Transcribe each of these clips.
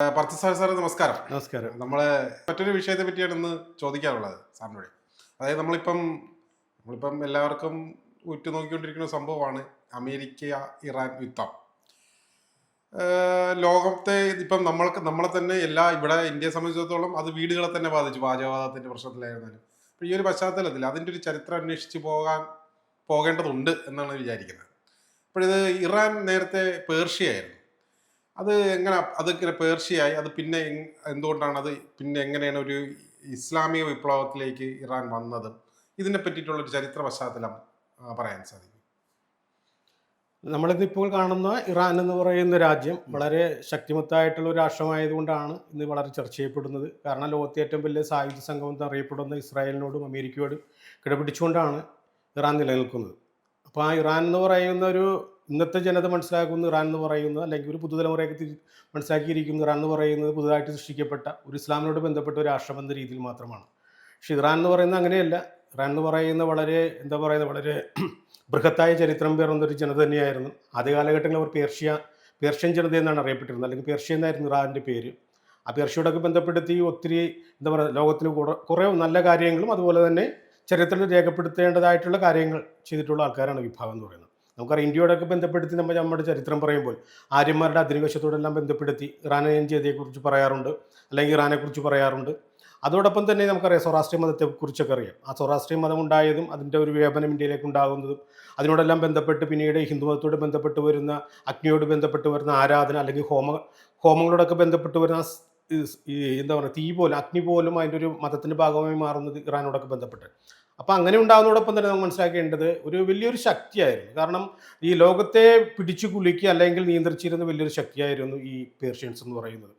സാറേ നമസ്കാരം. നമസ്കാരം. നമ്മള് മറ്റൊരു വിഷയത്തെ പറ്റിയാണ് ഇന്ന് ചോദിക്കാനുള്ളത് സാറിനോട്. അതായത് നമ്മളിപ്പം എല്ലാവർക്കും ഉറ്റുനോക്കിക്കൊണ്ടിരിക്കുന്ന സംഭവമാണ് അമേരിക്ക ഇറാൻ യുദ്ധം. ലോകത്തെ ഇപ്പം നമ്മളെ തന്നെ ഇവിടെ ഇന്ത്യയെ സംബന്ധിച്ചിടത്തോളം അത് വീടുകളെ തന്നെ ബാധിച്ചു, പാചകവാദത്തിന്റെ പ്രശ്നത്തിലായിരുന്നാലും. ഈ ഒരു പശ്ചാത്തലത്തിൽ അതിൻ്റെ ഒരു ചരിത്രം അന്വേഷിച്ച് പോകേണ്ടതുണ്ട് എന്നാണ് വിചാരിക്കുന്നത്. അപ്പോഴിത് ഇറാൻ നേരത്തെ പേർഷ്യയായിരുന്നു. അതിങ്ങനെ പേർഷ്യയായി. അത് പിന്നെ എന്തുകൊണ്ടാണ് അത് പിന്നെ എങ്ങനെയാണ് ഒരു ഇസ്ലാമിക വിപ്ലവത്തിലേക്ക് ഇറാൻ വന്നത്? ഇതിനെ പറ്റിയിട്ടുള്ളൊരു ചരിത്ര പശ്ചാത്തലം പറയാൻ സാധിക്കും? നമ്മളിതിപ്പോൾ കാണുന്ന ഇറാൻ എന്ന് പറയുന്ന രാജ്യം വളരെ ശക്തിമത്തായിട്ടുള്ള ഒരു രാഷ്ട്രമായതുകൊണ്ടാണ് ഇന്ന് വളരെ ചർച്ച ചെയ്യപ്പെടുന്നത്. കാരണം ലോകത്തെ ഏറ്റവും വലിയ സായുധ സംഘം എന്നറിയപ്പെടുന്ന ഇസ്രായേലിനോടും അമേരിക്കയോടും കിടപിടിച്ചുകൊണ്ടാണ് ഇറാൻ നിലനിൽക്കുന്നത്. അപ്പോൾ ആ ഇറാൻ എന്ന് പറയുന്ന ഒരു ഇന്നത്തെ ജനത മനസ്സിലാക്കുന്ന ഇറാൻ എന്ന് പറയുന്നത്, അല്ലെങ്കിൽ ഒരു പുതുതലമുറയൊക്കെ മനസ്സിലാക്കിയിരിക്കുന്ന ഇറാൻ എന്ന് പറയുന്നത് പുതുതായിട്ട് സൃഷ്ടിക്കപ്പെട്ട ഒരു ഇസ്ലാമിനോട് ബന്ധപ്പെട്ട ഒരു രാഷ്ട്രം എന്ന രീതിയിൽ മാത്രമാണ്. പക്ഷെ ഇറാൻ എന്ന് പറയുന്നത് അങ്ങനെയല്ല. ഇറാൻ എന്ന് പറയുന്ന വളരെ ബൃഹത്തായ ചരിത്രം പേറുന്നൊരു ജനത തന്നെയായിരുന്നു. ആദ്യ കാലഘട്ടങ്ങളിൽ അവർ പേർഷ്യൻ ജനത എന്നാണ് അറിയപ്പെട്ടിരുന്നത്, അല്ലെങ്കിൽ പേർഷ്യ എന്നായിരുന്നു ഇറാൻ്റെ പേര്. ആ പേർഷ്യയോടൊക്കെ ബന്ധപ്പെടുത്തി ഒത്തിരി ലോകത്തിന് കുറേ നല്ല കാര്യങ്ങളും അതുപോലെ തന്നെ ചരിത്രത്തിൽ രേഖപ്പെടുത്തേണ്ടതായിട്ടുള്ള കാര്യങ്ങൾ ചെയ്തിട്ടുള്ള ആൾക്കാരാണ് വിഭാഗം എന്ന് പറയുന്നത്. നമുക്കറിയാം, ഇന്ത്യയോടൊക്കെ ബന്ധപ്പെടുത്തി നമ്മുടെ ചരിത്രം പറയുമ്പോൾ ആര്യന്മാരുടെ അധിനിവേശത്തോടെല്ലാം ബന്ധപ്പെടുത്തി ഇറാനിയൻ ജനതയെക്കുറിച്ച് പറയാറുണ്ട്, അല്ലെങ്കിൽ ഇറാനെക്കുറിച്ച് പറയാറുണ്ട്. അതോടൊപ്പം തന്നെ നമുക്കറിയാം സൗറാഷ്ട്രീയ മതത്തെക്കുറിച്ചൊക്കെ അറിയാം. ആ സൗറാഷ്ട്രീയ മതം ഉണ്ടായതും അതിൻ്റെ ഒരു വ്യാപനം ഇന്ത്യയിലേക്ക് ഉണ്ടാകുന്നതും അതിനോടെല്ലാം ബന്ധപ്പെട്ട് പിന്നീട് ഹിന്ദുമതത്തോട് ബന്ധപ്പെട്ട് വരുന്ന അഗ്നിയോട് ബന്ധപ്പെട്ട് വരുന്ന ആരാധന, അല്ലെങ്കിൽ ഹോമങ്ങളോടൊക്കെ ബന്ധപ്പെട്ട് വരുന്ന തീ പോലും അഗ്നി പോലും അതിൻ്റെ ഒരു മതത്തിൻ്റെ ഭാഗമായി മാറുന്നത് ഇറാനോടൊക്കെ ബന്ധപ്പെട്ട്. അപ്പം അങ്ങനെ ഉണ്ടാകുന്നതോടൊപ്പം തന്നെ നമ്മൾ മനസ്സിലാക്കേണ്ടത് ഒരു വലിയൊരു ശക്തിയായിരുന്നു. കാരണം ഈ ലോകത്തെ പിടിച്ചു കുലുക്കി അല്ലെങ്കിൽ നിയന്ത്രിച്ചിരുന്ന വലിയൊരു ശക്തിയായിരുന്നു ഈ പേർഷ്യൻസ് എന്ന് പറയുന്നത്.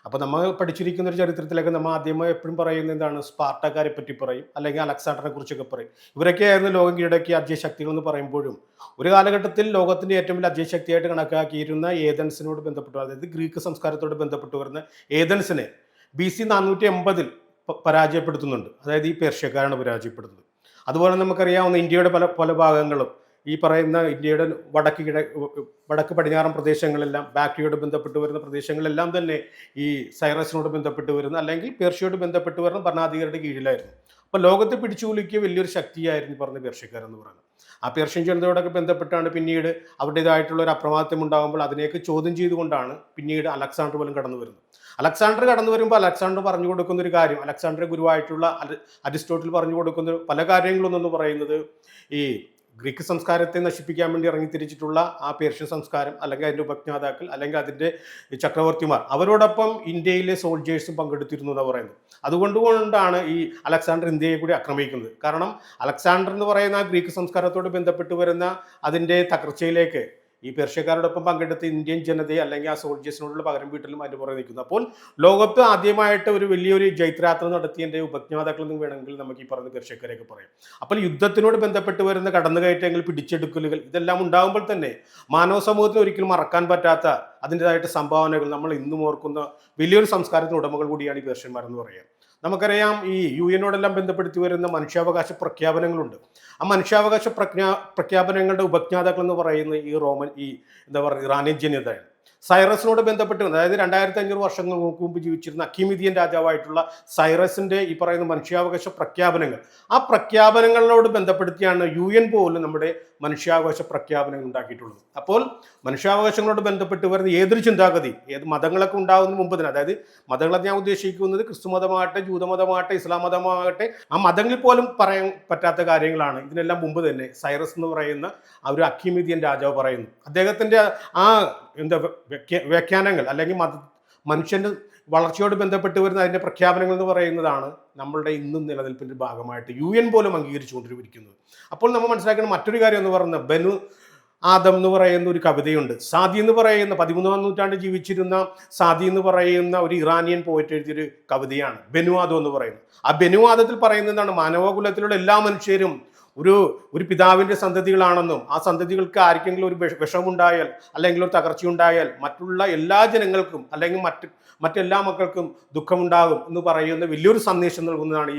അപ്പോൾ നമ്മൾ പഠിച്ചിരിക്കുന്ന ഒരു ചരിത്രത്തിലൊക്കെ നമ്മൾ ആദ്യമായി എപ്പോഴും പറയുന്നത് എന്താണ്, സ്പാർട്ടക്കാരെ പറ്റി പറയും, അല്ലെങ്കിൽ അലക്സാണ്ടറിനെ കുറിച്ചൊക്കെ പറയും. ഇവരൊക്കെയായിരുന്നു ലോകം കീഴടക്കിയ അജയശക്തികൾ എന്ന് പറയുമ്പോഴും ഒരു കാലഘട്ടത്തിൽ ലോകത്തിൻ്റെ ഏറ്റവും വലിയ അജയശക്തിയായിട്ട് കണക്കാക്കിയിരുന്ന ഏതൻസിനോട് ബന്ധപ്പെട്ടു, അതായത് ഗ്രീക്ക് സംസ്കാരത്തോട് ബന്ധപ്പെട്ട് വരുന്ന ഏതൻസിനെ BC 480 പരാജയപ്പെടുത്തുന്നുണ്ട്. അതായത് ഈ പേർഷ്യക്കാരാണ് പരാജയപ്പെടുത്തുന്നത്. അതുപോലെ നമുക്കറിയാവുന്ന ഇന്ത്യയുടെ പല ഭാഗങ്ങളും ഈ പറയുന്ന ഇന്ത്യയുടെ വടക്ക് പടിഞ്ഞാറൻ പ്രദേശങ്ങളെല്ലാം ബാക്ടറിയോട് ബന്ധപ്പെട്ട് വരുന്ന പ്രദേശങ്ങളെല്ലാം തന്നെ ഈ സൈറസിനോട് ബന്ധപ്പെട്ട് വരുന്ന, അല്ലെങ്കിൽ പേർഷ്യയോട് ബന്ധപ്പെട്ട് വരുന്ന ഭരണാധികാരിയുടെ കീഴിലായിരുന്നു. അപ്പോൾ ലോകത്തെ പിടിച്ചുകുലുക്കിയ വലിയൊരു ശക്തിയായിരുന്നു പറഞ്ഞ പേർഷ്യക്കാരെന്ന് പറയുന്നത്. ആ പേർഷ്യൻ ജനതയോടൊക്കെ ബന്ധപ്പെട്ടാണ് പിന്നീട് അവരുടേതായിട്ടുള്ള ഒരു അപ്രമാദിത്യം ഉണ്ടാകുമ്പോൾ അതിനെയൊക്കെ ചോദ്യം ചെയ്തുകൊണ്ടാണ് പിന്നീട് അലക്സാണ്ടർ പോലും കടന്നു വരുന്നത്. അലക്സാണ്ടർ കടന്നു വരുമ്പോൾ അലക്സാണ്ടർ പറഞ്ഞു കൊടുക്കുന്ന ഒരു കാര്യം, അലക്സാണ്ടറെ ഗുരുവായിട്ടുള്ള അരിസ്റ്റോട്ടിൽ പറഞ്ഞു കൊടുക്കുന്ന പല കാര്യങ്ങളൊന്നെന്ന് പറയുന്നത്, ഈ ഗ്രീക്ക് സംസ്കാരത്തെ നശിപ്പിക്കാൻ വേണ്ടി ഇറങ്ങിത്തിരിച്ചിട്ടുള്ള ആ പേർഷ്യൻ സംസ്കാരം, അല്ലെങ്കിൽ അതിൻ്റെ ഉപജ്ഞാതാക്കൾ, അല്ലെങ്കിൽ അതിൻ്റെ ചക്രവർത്തിമാർ, അവരോടൊപ്പം ഇന്ത്യയിലെ സോൾജേഴ്സും പങ്കെടുത്തിരുന്നു എന്ന് പറയുന്നത്. അതുകൊണ്ടാണ് ഈ അലക്സാണ്ടർ ഇന്ത്യയെ കൂടി ആക്രമിക്കുന്നത്. കാരണം അലക്സാണ്ടർ എന്ന് പറയുന്ന ആ ഗ്രീക്ക് സംസ്കാരത്തോട് ബന്ധപ്പെട്ട് വരുന്ന അതിൻ്റെ തകർച്ചയിലേക്ക് ഈ പേർഷ്യക്കാരോടൊപ്പം പങ്കെടുത്ത ഇന്ത്യൻ ജനതയെ, അല്ലെങ്കിൽ ആ സോൾജേഴ്സിനോടുള്ള പകരം വീട്ടിലും അതിൻ്റെ പുറകെ നിൽക്കുന്നു. അപ്പോൾ ലോകത്ത് ആദ്യമായിട്ട് ഒരു വലിയൊരു ജൈത്രയാത്ര നടത്തിയതിൻ്റെ ഉപജ്ഞാതാക്കൾ എന്ന് വേണമെങ്കിൽ നമുക്ക് ഈ പറയുന്ന പേർഷ്യക്കാരെയൊക്കെ പറയാം. അപ്പോൾ യുദ്ധത്തിനോട് ബന്ധപ്പെട്ട് വരുന്ന കടന്നുകയറ്റങ്ങൾ, പിടിച്ചെടുക്കലുകൾ, ഇതെല്ലാം ഉണ്ടാകുമ്പോൾ തന്നെ മാനവ സമൂഹത്തിന് ഒരിക്കലും മറക്കാൻ പറ്റാത്ത അതിൻ്റെതായിട്ട് സംഭാവനകൾ നമ്മൾ ഇന്നും ഓർക്കുന്ന വലിയൊരു സംസ്കാരത്തിന് ഉടമകൾ കൂടിയാണ് ഈ പേർഷ്യന്മാരെന്ന് പറയുക. നമുക്കറിയാം, ഈ UN ബന്ധപ്പെടുത്തി വരുന്ന മനുഷ്യാവകാശ പ്രഖ്യാപനങ്ങളുണ്ട്. ആ മനുഷ്യാവകാശ പ്രഖ്യാപനങ്ങളുടെ ഉപജ്ഞാതാക്കൾ എന്ന് പറയുന്നത് ഇറാനിയൻ ജനതയാണ്. സൈറസിനോട് ബന്ധപ്പെട്ട്, അതായത് 2500 വർഷങ്ങൾക്ക് മുമ്പ് ജീവിച്ചിരുന്ന അക്കിമിദിയൻ രാജാവായിട്ടുള്ള സൈറസിന്റെ ഈ പറയുന്ന മനുഷ്യാവകാശ പ്രഖ്യാപനങ്ങൾ, ആ പ്രഖ്യാപനങ്ങളോട് ബന്ധപ്പെടുത്തിയാണ് UN പോലും നമ്മുടെ മനുഷ്യാവകാശ പ്രഖ്യാപനങ്ങൾ ഉണ്ടാക്കിയിട്ടുള്ളത്. അപ്പോൾ മനുഷ്യാവകാശങ്ങളോട് ബന്ധപ്പെട്ട് വരുന്ന ഏതൊരു ചിന്താഗതി, ഏത് മതങ്ങളൊക്കെ ഉണ്ടാകുന്നതിന് മുമ്പ് തന്നെ, അതായത് മതങ്ങളെ ഞാൻ ഉദ്ദേശിക്കുന്നത് ക്രിസ്തു മതമാകട്ടെ, ജൂതമതമാകട്ടെ, ഇസ്ലാം മതമാകട്ടെ, ആ മതങ്ങളിൽ പോലും പറയാൻ പറ്റാത്ത കാര്യങ്ങളാണ് ഇതിനെല്ലാം മുമ്പ് തന്നെ സൈറസ് എന്ന് പറയുന്ന ആ ഒരു അക്കിമിദിയൻ രാജാവ് പറയുന്നു. അദ്ദേഹത്തിൻ്റെ ആ വ്യാഖ്യാനങ്ങൾ, അല്ലെങ്കിൽ മനുഷ്യന്റെ വളർച്ചയോട് ബന്ധപ്പെട്ട് വരുന്ന അതിന്റെ പ്രഖ്യാപനങ്ങൾ എന്ന് പറയുന്നതാണ് നമ്മളുടെ ഇന്നും നിലനിൽപ്പിന്റെ ഭാഗമായിട്ട് UN പോലും അംഗീകരിച്ചുകൊണ്ടിരിക്കുന്നത്. അപ്പോൾ നമ്മൾ മനസ്സിലാക്കുന്ന മറ്റൊരു കാര്യം എന്ന് പറയുന്നത്, ബനു ആദം എന്ന് പറയുന്ന ഒരു കവിതയുണ്ട്. സാദി എന്ന് പറയുന്ന 13ാം നൂറ്റാണ്ടിൽ ജീവിച്ചിരുന്ന സാദി എന്ന് പറയുന്ന ഒരു ഇറാനിയൻ പോയിട്ട് എഴുതിയൊരു കവിതയാണ് ബനു ആദം എന്ന് പറയുന്നത്. ആ ബനു ആദത്തിൽ പറയുന്നതാണ്, മാനവകുലത്തിലുള്ള എല്ലാ മനുഷ്യരും ഒരു പിതാവിൻ്റെ സന്തതികളാണെന്നും ആ സന്തതികൾക്ക് ആർക്കെങ്കിലും ഒരു വിഷമുണ്ടായാൽ, അല്ലെങ്കിൽ ഒരു തകർച്ചയുണ്ടായാൽ മറ്റുള്ള എല്ലാ ജനങ്ങൾക്കും, അല്ലെങ്കിൽ മറ്റെല്ലാ മക്കൾക്കും ദുഃഖമുണ്ടാകും എന്ന് പറയുന്ന വലിയൊരു സന്ദേശം നൽകുന്നതാണ്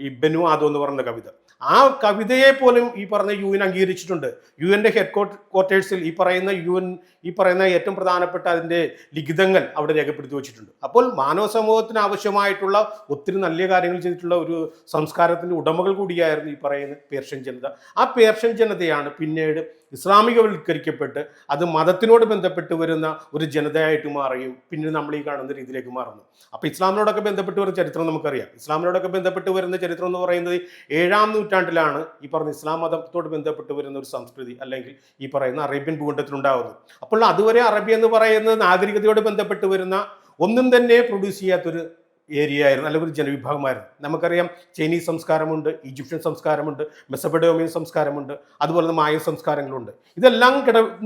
ഈ ബനു ആദം എന്ന് പറയുന്ന കവിത. ആ കവിതയെ പോലും ഈ പറഞ്ഞ UN അംഗീകരിച്ചിട്ടുണ്ട്. UN ഹെഡ് ക്വാർട്ടേഴ്സിൽ ഈ പറയുന്ന ഏറ്റവും പ്രധാനപ്പെട്ട അതിൻ്റെ ലിഖിതങ്ങൾ അവിടെ രേഖപ്പെടുത്തി വെച്ചിട്ടുണ്ട്. അപ്പോൾ മാനവ സമൂഹത്തിന് ആവശ്യമായിട്ടുള്ള ഒത്തിരി നല്ല കാര്യങ്ങൾ ചെയ്തിട്ടുള്ള ഒരു സംസ്കാരത്തിൻ്റെ ഉടമകൾ കൂടിയായിരുന്നു ഈ പറയുന്ന പേർഷ്യൻ ജനത. ആ പേർഷ്യൻ ജനതയാണ് പിന്നീട് ഇസ്ലാമികവൽക്കരിക്കപ്പെട്ട് അത് മതത്തിനോട് ബന്ധപ്പെട്ട് വരുന്ന ഒരു ജനതയായിട്ട് മാറുകയും പിന്നീട് നമ്മൾ ഈ കാണുന്ന രീതിയിലേക്ക് മാറുന്നു. അപ്പോൾ ഇസ്ലാമിനോടൊക്കെ ബന്ധപ്പെട്ട് വരുന്ന ചരിത്രം നമുക്കറിയാം. ഇസ്ലാമിനോടൊക്കെ ബന്ധപ്പെട്ട് വരുന്ന ചരിത്രം എന്ന് പറയുന്നത് 7-ാം നൂറ്റാണ്ടിലാണ് ഈ പറഞ്ഞ ഇസ്ലാം മതത്തോട് ബന്ധപ്പെട്ട് വരുന്ന ഒരു സംസ്കൃതി അല്ലെങ്കിൽ ഈ പറയുന്ന അറേബ്യൻ ഭൂഖണ്ഡത്തിലുണ്ടാകുന്നത്. അപ്പോൾ അതുവരെ അറബി എന്ന് പറയുന്നത് നാഗരികതയോട് ബന്ധപ്പെട്ട് വരുന്ന ഒന്നും തന്നെ പ്രൊഡ്യൂസ് ചെയ്യാത്തൊരു ഏരിയ ആയിരുന്നു, അല്ലെങ്കിൽ ഒരു ജനവിഭാഗമായിരുന്നു. നമുക്കറിയാം ചൈനീസ് സംസ്കാരമുണ്ട്, ഈജിപ്ഷ്യൻ സംസ്കാരമുണ്ട്, മെസപ്പഡോമിയൻ സംസ്കാരമുണ്ട്, അതുപോലെ തന്നെ മായൻ സംസ്കാരങ്ങളുണ്ട്. ഇതെല്ലാം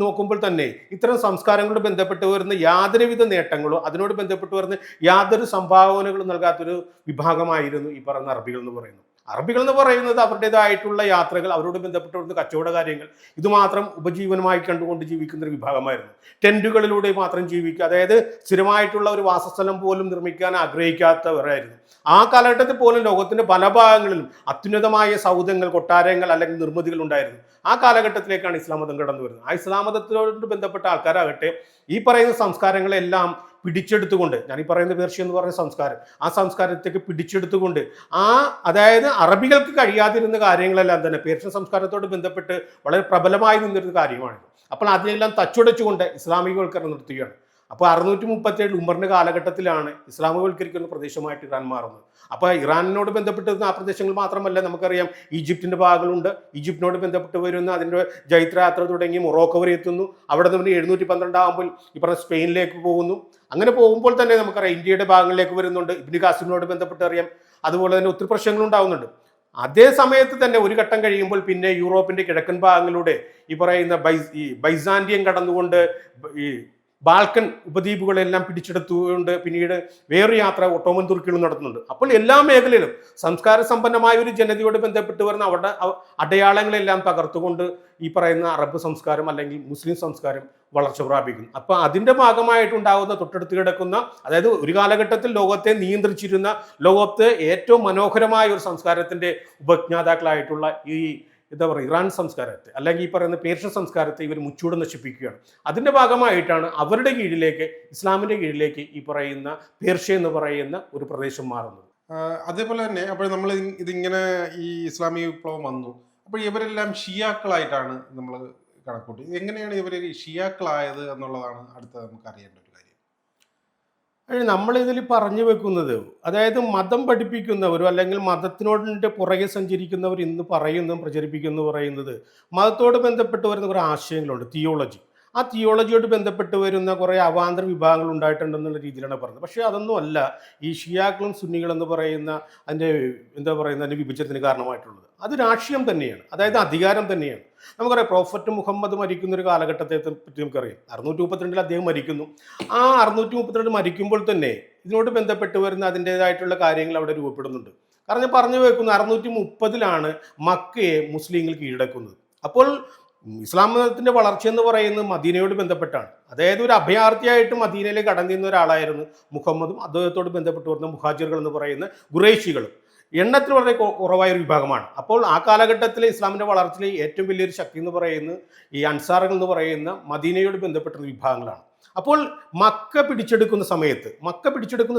നോക്കുമ്പോൾ തന്നെ ഇത്തരം സംസ്കാരങ്ങളോട് ബന്ധപ്പെട്ട് വരുന്ന യാതൊരുവിധ നേട്ടങ്ങളോ അതിനോട് ബന്ധപ്പെട്ട് വരുന്ന യാതൊരു സംഭാവനകളും നൽകാത്തൊരു വിഭാഗമായിരുന്നു ഈ പറയുന്ന അറബികൾ എന്ന് പറയുന്നത്. അറബികൾ എന്ന് പറയുന്നത് അവരുടേതായിട്ടുള്ള യാത്രകൾ, അവരോട് ബന്ധപ്പെട്ട് വരുന്ന കച്ചവട കാര്യങ്ങൾ, ഇതുമാത്രം ഉപജീവനമായി കണ്ടുകൊണ്ട് ജീവിക്കുന്ന ഒരു വിഭാഗമായിരുന്നു. ടെന്റുകളിലൂടെ മാത്രം ജീവിക്കുക, അതായത് സ്ഥിരമായിട്ടുള്ള ഒരു വാസസ്ഥലം പോലും നിർമ്മിക്കാൻ ആഗ്രഹിക്കാത്തവരായിരുന്നു. ആ കാലഘട്ടത്തിൽ പോലും ലോകത്തിന്റെ പല ഭാഗങ്ങളിലും അത്യുന്നതമായ സൗധങ്ങൾ, കൊട്ടാരങ്ങൾ അല്ലെങ്കിൽ നിർമ്മിതികൾ ഉണ്ടായിരുന്നു. ആ കാലഘട്ടത്തിലേക്കാണ് ഇസ്ലാം മതം കടന്നു വരുന്നത്. ആ ഇസ്ലാം മതത്തോട് ബന്ധപ്പെട്ട ആൾക്കാരാകട്ടെ ഈ പറയുന്ന സംസ്കാരങ്ങളെല്ലാം പിടിച്ചെടുത്തുകൊണ്ട്, ഞാൻ ഈ പറയുന്ന പേർഷ്യ എന്ന് പറയുന്ന സംസ്കാരം, ആ സംസ്കാരത്തേക്ക് പിടിച്ചെടുത്തുകൊണ്ട് അതായത് അറബികൾക്ക് കഴിയാതിരുന്ന കാര്യങ്ങളെല്ലാം തന്നെ പേർഷ്യൻ സംസ്കാരത്തോട് ബന്ധപ്പെട്ട് വളരെ പ്രബലമായി നിന്നിരുന്ന കാര്യമാണ്. അപ്പോൾ അതിനെല്ലാം തച്ചുടച്ചുകൊണ്ട് ഇസ്ലാമികവൽക്കരണം നടത്തുകയാണ്. അപ്പോൾ 637 ഉമറിന്റെ കാലഘട്ടത്തിലാണ് ഇസ്ലാമികവൽക്കരിക്കുന്ന പ്രദേശമായിട്ട് ഇറാൻ മാറുന്നത്. അപ്പോൾ ഇറാനിനോട് ബന്ധപ്പെട്ട് ആ പ്രദേശങ്ങൾ മാത്രമല്ല, നമുക്കറിയാം ഈജിപ്തിന്റെ ഭാഗങ്ങളുണ്ട്. ഈജിപ്തിനോട് ബന്ധപ്പെട്ട് വരുന്ന അതിൻ്റെ ജൈത്രയാത്ര തുടങ്ങി മൊറോക്കോ വരെ എത്തുന്നു. അവിടെ നിന്ന് 712 ആകുമ്പോൾ ഈ പറഞ്ഞ സ്പെയിനിലേക്ക് പോകുന്നു. അങ്ങനെ പോകുമ്പോൾ തന്നെ നമുക്കറിയാം ഇന്ത്യയുടെ ഭാഗങ്ങളിലേക്ക് വരുന്നുണ്ട്. ഇബ്നു ഖാസിമിനോട് ബന്ധപ്പെട്ട് അറിയാം. അതുപോലെ തന്നെ ഒത്തിരി പ്രശ്നങ്ങൾ ഉണ്ടാകുന്നുണ്ട്. അതേ സമയത്ത് തന്നെ ഒരു ഘട്ടം കഴിയുമ്പോൾ പിന്നെ യൂറോപ്പിന്റെ കിഴക്കൻ ഭാഗങ്ങളിലൂടെ ഈ പറയുന്ന ബൈസാന്റിയം കടന്നുകൊണ്ട് ഈ ബാൽക്കൻ ഉപദ്വീപുകളെല്ലാം പിടിച്ചെടുത്തുകൊണ്ട് പിന്നീട് വേറൊരു യാത്ര ഒട്ടോമൻ തുർക്കികളും നടത്തുന്നുണ്ട്. അപ്പോൾ എല്ലാ മേഖലയിലും സംസ്കാര സമ്പന്നമായ ഒരു ജനതയോട് ബന്ധപ്പെട്ട് വരുന്ന അവരുടെ അടയാളങ്ങളെല്ലാം തകർത്തുകൊണ്ട് ഈ പറയുന്ന അറബ് സംസ്കാരം അല്ലെങ്കിൽ മുസ്ലിം സംസ്കാരം വളർച്ച പ്രാപിക്കുന്നു. അപ്പോൾ അതിൻ്റെ ഭാഗമായിട്ടുണ്ടാകുന്ന തൊട്ടടുത്ത് കിടക്കുന്ന, അതായത് ഒരു കാലഘട്ടത്തിൽ ലോകത്തെ നിയന്ത്രിച്ചിരുന്ന, ലോകത്തെ ഏറ്റവും മനോഹരമായ ഒരു സംസ്കാരത്തിൻ്റെ ഉപജ്ഞാതാക്കളായിട്ടുള്ള ഈ എന്താ പറയുക ഇറാൻ സംസ്കാരത്തെ അല്ലെങ്കിൽ ഈ പറയുന്ന പേർഷ്യൻ സംസ്കാരത്തെ ഇവർ മുച്ചൂടെ നശിപ്പിക്കുകയാണ്. അതിൻ്റെ ഭാഗമായിട്ടാണ് അവരുടെ കീഴിലേക്ക്, ഇസ്ലാമിൻ്റെ കീഴിലേക്ക് ഈ പറയുന്ന പേർഷ്യ എന്ന് പറയുന്ന ഒരു പ്രദേശം മാറുന്നത്. അതേപോലെ തന്നെ അപ്പോൾ നമ്മൾ ഇതിങ്ങനെ ഈ ഇസ്ലാമിക വിപ്ലവം വന്നു, അപ്പോൾ ഇവരെല്ലാം ഷിയാക്കളായിട്ടാണ് നമ്മൾ കണക്കൂട്ടി. എങ്ങനെയാണ് ഇവർ ഷിയാക്കളായത് എന്നുള്ളതാണ് അടുത്ത നമുക്ക് അറിയേണ്ട ഒരു കാര്യം. നമ്മളിതിൽ പറഞ്ഞു വെക്കുന്നത്, അതായത് മതം പഠിപ്പിക്കുന്നവരും അല്ലെങ്കിൽ മതത്തിനോടിൻ്റെ പുറകെ സഞ്ചരിക്കുന്നവർ ഇന്ന് പറയുന്നതും പ്രചരിപ്പിക്കുന്നു പറയുന്നത് മതത്തോട് ബന്ധപ്പെട്ട് വരുന്ന കുറേ ആശയങ്ങളുണ്ട്, തിയോളജി. ആ തിയോളജിയോട് ബന്ധപ്പെട്ട് വരുന്ന കുറേ അവാന്തര വിഭാഗങ്ങൾ ഉണ്ടായിട്ടുണ്ടെന്നുള്ള രീതിയിലാണ് പറഞ്ഞത്. പക്ഷേ അതൊന്നും അല്ല ഈ ഷിയാക്കളും സുന്നികളും എന്ന് പറയുന്ന അതിൻ്റെ അതിൻ്റെ വിഭജനത്തിന് കാരണമായിട്ടുള്ളത്. അത് രാഷ്ട്രീയം തന്നെയാണ്, അതായത് അധികാരം തന്നെയാണ്. നമുക്കറിയാം പ്രോഫറ്റ് മുഹമ്മദ് മരിക്കുന്ന ഒരു കാലഘട്ടത്തെ പറ്റി നമുക്കറിയാം. 632 അദ്ദേഹം മരിക്കുന്നു. ആ 632 മരിക്കുമ്പോൾ തന്നെ ഇതിനോട് ബന്ധപ്പെട്ട് വരുന്ന അതിൻ്റേതായിട്ടുള്ള കാര്യങ്ങൾ അവിടെ രൂപപ്പെടുന്നുണ്ട്. കാരണം പറഞ്ഞു വെക്കുന്നു 630 മക്കയെ മുസ്ലിങ്ങൾ കീഴടക്കുന്നത്. അപ്പോൾ ഇസ്ലാം മതത്തിന്റെ വളർച്ച എന്ന് പറയുന്നത് മദീനയോട് ബന്ധപ്പെട്ടാണ്. അതായത് ഒരു അഭയാർത്ഥിയായിട്ട് മദീനയിലേക്ക് കടന്നിരുന്ന ഒരാളായിരുന്നു മുഹമ്മദും അദ്ദേഹത്തോട് ബന്ധപ്പെട്ട് വരുന്ന മുഹാജിറുകൾ എന്ന് പറയുന്ന ഖുറൈശികളും. എണ്ണത്തിൽ വളരെ കുറവായ ഒരു വിഭാഗമാണ്. അപ്പോൾ ആ കാലഘട്ടത്തിൽ ഇസ്ലാമിന്റെ വളർച്ചയിൽ ഏറ്റവും വലിയൊരു ശക്തി എന്ന് പറയുന്നത് ഈ അൻസാറുകൾ എന്ന് പറയുന്ന മദീനയോട് ബന്ധപ്പെട്ട വിഭാഗങ്ങളാണ്. അപ്പോൾ മക്ക പിടിച്ചെടുക്കുന്ന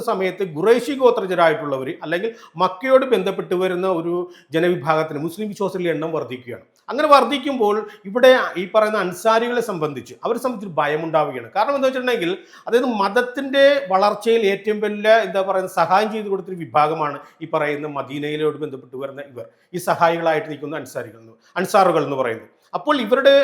സമയത്ത് ഖുറൈശി ഗോത്രജരായിട്ടുള്ളവർ അല്ലെങ്കിൽ മക്കയോട് ബന്ധപ്പെട്ട് വരുന്ന ഒരു ജനവിഭാഗത്തിന് മുസ്ലിം വിശ്വാസികളുടെ എണ്ണം വർദ്ധിക്കുകയാണ്. അങ്ങനെ വർദ്ധിക്കുമ്പോൾ ഇവിടെ ഈ പറയുന്ന അൻസാരികളെ സംബന്ധിച്ച് അവരെ സംബന്ധിച്ച് ഭയമുണ്ടാവുകയാണ്. കാരണം എന്താ വെച്ചിട്ടുണ്ടെങ്കിൽ അതായത് മതത്തിന്റെ വളർച്ചയിൽ ഏറ്റവും വലിയ സഹായം ചെയ്തു കൊടുത്തൊരു വിഭാഗമാണ് ഈ പറയുന്ന മദീനയിലോട് ബന്ധപ്പെട്ട് വരുന്ന ഇവർ, ഈ സഹായികളായിട്ട് നിൽക്കുന്ന അൻസാറുകൾ എന്ന് പറയുന്നത്. അപ്പോൾ ഇവരുടെ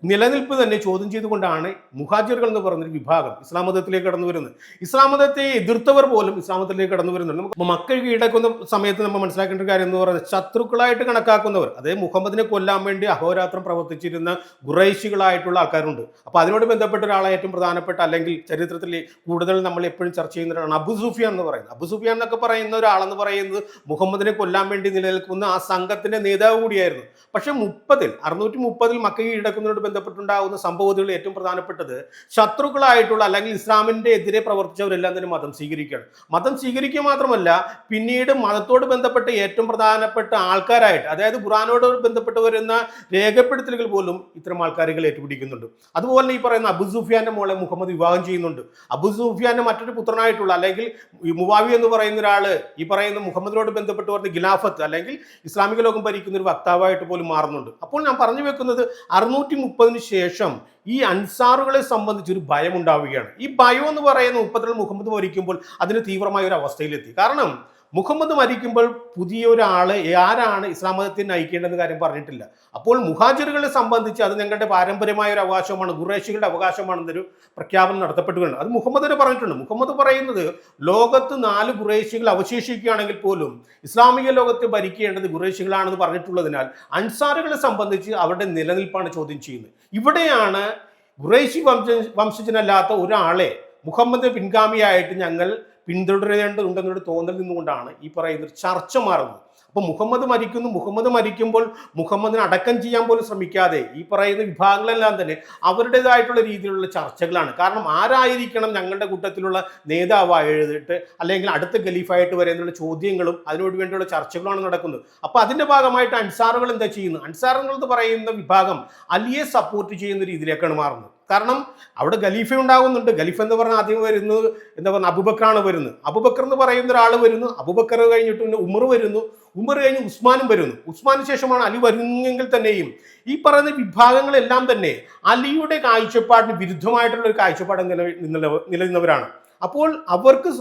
നിലനിൽപ്പ് തന്നെ ചോദ്യം ചെയ്തുകൊണ്ടാണ് മുഹാജിറുകൾ എന്ന് പറയുന്നൊരു വിഭാഗം ഇസ്ലാം മതത്തിലേക്ക് കടന്നു വരുന്നത്. ഇസ്ലാം മതത്തെ എതിർത്തവർ പോലും ഇസ്ലാം മതത്തിലേക്ക് കടന്നു വരുന്നുണ്ട്. നമുക്ക് മക്ക കീഴടക്കുന്ന സമയത്ത് നമ്മൾ മനസ്സിലാക്കേണ്ട ഒരു കാര്യം എന്ന് പറയുന്നത് ശത്രുക്കളായിട്ട് കണക്കാക്കുന്നവർ, അതായത് മുഹമ്മദിനെ കൊല്ലാൻ വേണ്ടി അഹോരാത്രം പ്രവർത്തിച്ചിരുന്ന ഖുറൈശികളായിട്ടുള്ള ആൾക്കാരുണ്ട്. അപ്പോൾ അതിനോട് ബന്ധപ്പെട്ട ഒരാളെ ഏറ്റവും പ്രധാനപ്പെട്ട അല്ലെങ്കിൽ ചരിത്രത്തിൽ കൂടുതൽ നമ്മൾ എപ്പോഴും ചർച്ച ചെയ്യുന്നവരാണ് അബു സുഫിയാൻ എന്ന് പറയുന്നത്. അബു സുഫിയാൻ എന്നൊക്കെ പറയുന്ന ഒരാളെന്ന് പറയുന്നത് മുഹമ്മദിനെ കൊല്ലാൻ വേണ്ടി നിലനിൽക്കുന്ന ആ സംഘത്തിന്റെ നേതാവ് കൂടിയായിരുന്നു. പക്ഷെ 630 മക്ക കീഴടക്കുന്നതോട് ബന്ധപ്പെട്ടുണ്ടാകുന്ന സംഭവത്തിൽ ഏറ്റവും പ്രധാനപ്പെട്ടത് ശത്രുക്കളായിട്ടുള്ള അല്ലെങ്കിൽ ഇസ്ലാമിന്റെ എതിരെ പ്രവർത്തിച്ചവരെല്ലാം തന്നെ മതം സ്വീകരിക്കുകയാണ്. മതം സ്വീകരിക്കുക മാത്രമല്ല, പിന്നീട് മതത്തോട് ബന്ധപ്പെട്ട ഏറ്റവും പ്രധാനപ്പെട്ട ആൾക്കാരായിട്ട്, അതായത് ഖുർആനോട് ബന്ധപ്പെട്ട് വരുന്ന രേഖപ്പെടുത്തലുകൾ പോലും ഇത്തരം ആൾക്കാരുകൾ ഏറ്റുപിടിക്കുന്നുണ്ട്. അതുപോലെ ഈ പറയുന്ന അബു സുഫിയാന്റെ മോളെ മുഹമ്മദ് വിവാഹം ചെയ്യുന്നുണ്ട്. അബു സുഫിയാന്റെ മറ്റൊരു പുത്രനായിട്ടുള്ള അല്ലെങ്കിൽ മുവാവി എന്ന് പറയുന്ന ഒരാള് ഈ പറയുന്ന മുഹമ്മദിനോട് ബന്ധപ്പെട്ട് പറഞ്ഞ ഖിലാഫത്ത് അല്ലെങ്കിൽ ഇസ്ലാമിക ലോകം ഭരിക്കുന്ന ഒരു വക്താവായിട്ട് പോലും മാറുന്നുണ്ട്. അപ്പോൾ ഞാൻ പറഞ്ഞു വെക്കുന്നത് 630 ശേഷം ഈ അൻസാറുകളെ സംബന്ധിച്ച് ഒരു ഭയം ഉണ്ടാവുകയാണ്. ഈ ഭയം എന്ന് പറയുന്ന 32 മുഹമ്മദ് മരിക്കുമ്പോൾ അതിന് തീവ്രമായ ഒരു അവസ്ഥയിലെത്തി. കാരണം മുഹമ്മദ് മരിക്കുമ്പോൾ പുതിയ ഒരാള് ആരാണ് ഇസ്ലാം മതത്തെ നയിക്കേണ്ടെന്ന കാര്യം പറഞ്ഞിട്ടില്ല. അപ്പോൾ മുഹാജിറുകളെ സംബന്ധിച്ച് അത് ഞങ്ങളുടെ പാരമ്പര്യമായ ഒരു അവകാശമാണ്, ഖുറൈശികളുടെ അവകാശമാണെന്നൊരു പ്രഖ്യാപനം നടത്തപ്പെട്ടുകയാണ്. അത് മുഹമ്മദിനെ പറഞ്ഞിട്ടുണ്ട്. മുഹമ്മദ് പറയുന്നത് ലോകത്ത് 4 ഖുറൈശികൾ അവശേഷിക്കുകയാണെങ്കിൽ പോലും ഇസ്ലാമിക ലോകത്തെ ഭരിക്കേണ്ടത് ഖുറൈശികളാണെന്ന് പറഞ്ഞിട്ടുള്ളതിനാൽ അൻസാറുകളെ സംബന്ധിച്ച് അവരുടെ നിലനിൽപ്പാണ് ചോദ്യം ചെയ്യുന്നത്. ഇവിടെയാണ് ഖുറൈശി വംശജനല്ലാത്ത ഒരാളെ മുഹമ്മദ് പിൻഗാമിയായിട്ട് ഞങ്ങൾ പിന്തുടരേണ്ടതുണ്ടെന്നൊരു തോന്നൽ നിന്നുകൊണ്ടാണ് ഈ പറയുന്ന ചർച്ച മാറുന്നത്. അപ്പോൾ മുഹമ്മദ് മരിക്കുമ്പോൾ മുഹമ്മദിനെ അടക്കം ചെയ്യാൻ പോലും ശ്രമിക്കാതെ ഈ പറയുന്ന വിഭാഗങ്ങളെല്ലാം തന്നെ അവരുടേതായിട്ടുള്ള രീതിയിലുള്ള ചർച്ചകളാണ്. കാരണം ആരായിരിക്കണം ഞങ്ങളുടെ കൂട്ടത്തിലുള്ള നേതാവായിട്ട് അല്ലെങ്കിൽ അടുത്ത ഖലീഫായിട്ട് വരുന്നുള്ള ചോദ്യങ്ങളും അതിനോട് വേണ്ടിയുള്ള ചർച്ചകളാണ് നടക്കുന്നത്. അപ്പോൾ അതിന്റെ ഭാഗമായിട്ട് അൻസാറുകൾ എന്താ ചെയ്യുന്നത്? അൻസാറുകൾ എന്ന് പറയുന്ന വിഭാഗം അലിയെ സപ്പോർട്ട് ചെയ്യുന്ന രീതിയിലേക്കാണ് മാറുന്നത്. കാരണം അവിടെ ഖലീഫ ഉണ്ടാകുന്നുണ്ട്. ഖലീഫ എന്ന് പറഞ്ഞാൽ ആദ്യം വരുന്നത് എന്താ പറയുക, അബൂബക്കറാണ് വരുന്നത്. അബൂബക്കർ എന്ന് പറയുന്ന ഒരാൾ വരുന്നു. അബൂബക്കർ കഴിഞ്ഞിട്ട് പിന്നെ ഉമർ വരുന്നു. ഉമർ കഴിഞ്ഞ് ഉസ്മാനും വരുന്നു. ഉസ്മാന് ശേഷമാണ് അലി വരുന്നെങ്കിൽ തന്നെയും ഈ പറയുന്ന വിഭാഗങ്ങളെല്ലാം തന്നെ അലിയുടെ കാഴ്ചപ്പാടിന് വിരുദ്ധമായിട്ടുള്ള ഒരു കാഴ്ചപ്പാട് നിലനിന്നവരാണ്. അപ്പോൾ അവർക്ക്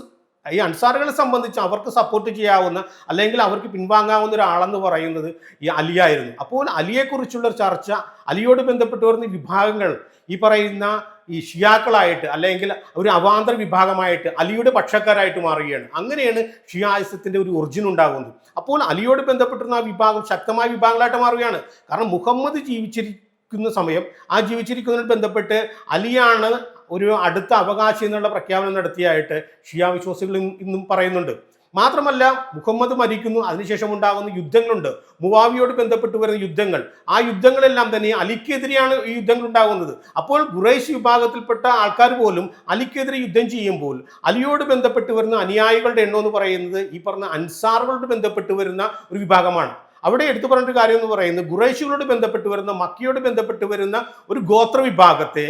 ഈ അൻസാറുകളെ സംബന്ധിച്ച് അവർക്ക് സപ്പോർട്ട് ചെയ്യാവുന്ന അല്ലെങ്കിൽ അവർക്ക് പിൻവാങ്ങാവുന്ന ഒരാളെന്ന് പറയുന്നത് ഈ അലിയായിരുന്നു. അപ്പോൾ അലിയെക്കുറിച്ചുള്ള ചർച്ച, അലിയോട് ബന്ധപ്പെട്ട് വരുന്ന വിഭാഗങ്ങൾ ഈ പറയുന്ന ഈ ഷിയാക്കളായിട്ട് അല്ലെങ്കിൽ ഒരു അവാന്തര വിഭാഗമായിട്ട് അലിയുടെ പക്ഷക്കാരായിട്ട് മാറുകയാണ്. അങ്ങനെയാണ് ഷിയായിസത്തിന്റെ ഒരു ഒറിജിൻ ഉണ്ടാകുന്നത്. അപ്പോൾ അലിയോട് ബന്ധപ്പെട്ടിരുന്ന ആ വിഭാഗം ശക്തമായ വിഭാഗങ്ങളായിട്ട് മാറുകയാണ്. കാരണം മുഹമ്മദ് ജീവിച്ചിരിക്കുന്ന സമയം ആ ജീവിച്ചിരിക്കുന്നതിന് ബന്ധപ്പെട്ട് അലിയാണ് ഒരു അടുത്ത അവകാശി എന്നുള്ള പ്രഖ്യാപനം നടത്തിയായിട്ട് ഷിയ വിശ്വാസികൾ ഇന്നും പറയുന്നുണ്ട്. മാത്രമല്ല മുഹമ്മദ് മരിക്കുന്നു, അതിനുശേഷം ഉണ്ടാകുന്ന യുദ്ധങ്ങളുണ്ട്, മുവാവിയോട് ബന്ധപ്പെട്ട് വരുന്ന യുദ്ധങ്ങൾ. ആ യുദ്ധങ്ങളെല്ലാം തന്നെ അലിക്കെതിരെയാണ് ഈ യുദ്ധങ്ങൾ ഉണ്ടാകുന്നത്. അപ്പോൾ ഖുറൈശ് വിഭാഗത്തിൽപ്പെട്ട ആൾക്കാർ പോലും അലിക്കെതിരെ യുദ്ധം ചെയ്യുമ്പോൾ അലിയോട് ബന്ധപ്പെട്ട് വരുന്ന അനുയായികളുടെ എണ്ണം എന്ന് പറയുന്നത് ഈ പറഞ്ഞ അൻസാറുകളോട് ബന്ധപ്പെട്ട് വരുന്ന ഒരു വിഭാഗമാണ്. അവിടെ എടുത്തു പറഞ്ഞൊരു കാര്യം എന്ന് പറയുന്നത് ഖുറൈശികളോട് ബന്ധപ്പെട്ട് വരുന്ന, മക്കയോട് ബന്ധപ്പെട്ട് വരുന്ന ഒരു ഗോത്ര വിഭാഗത്തെ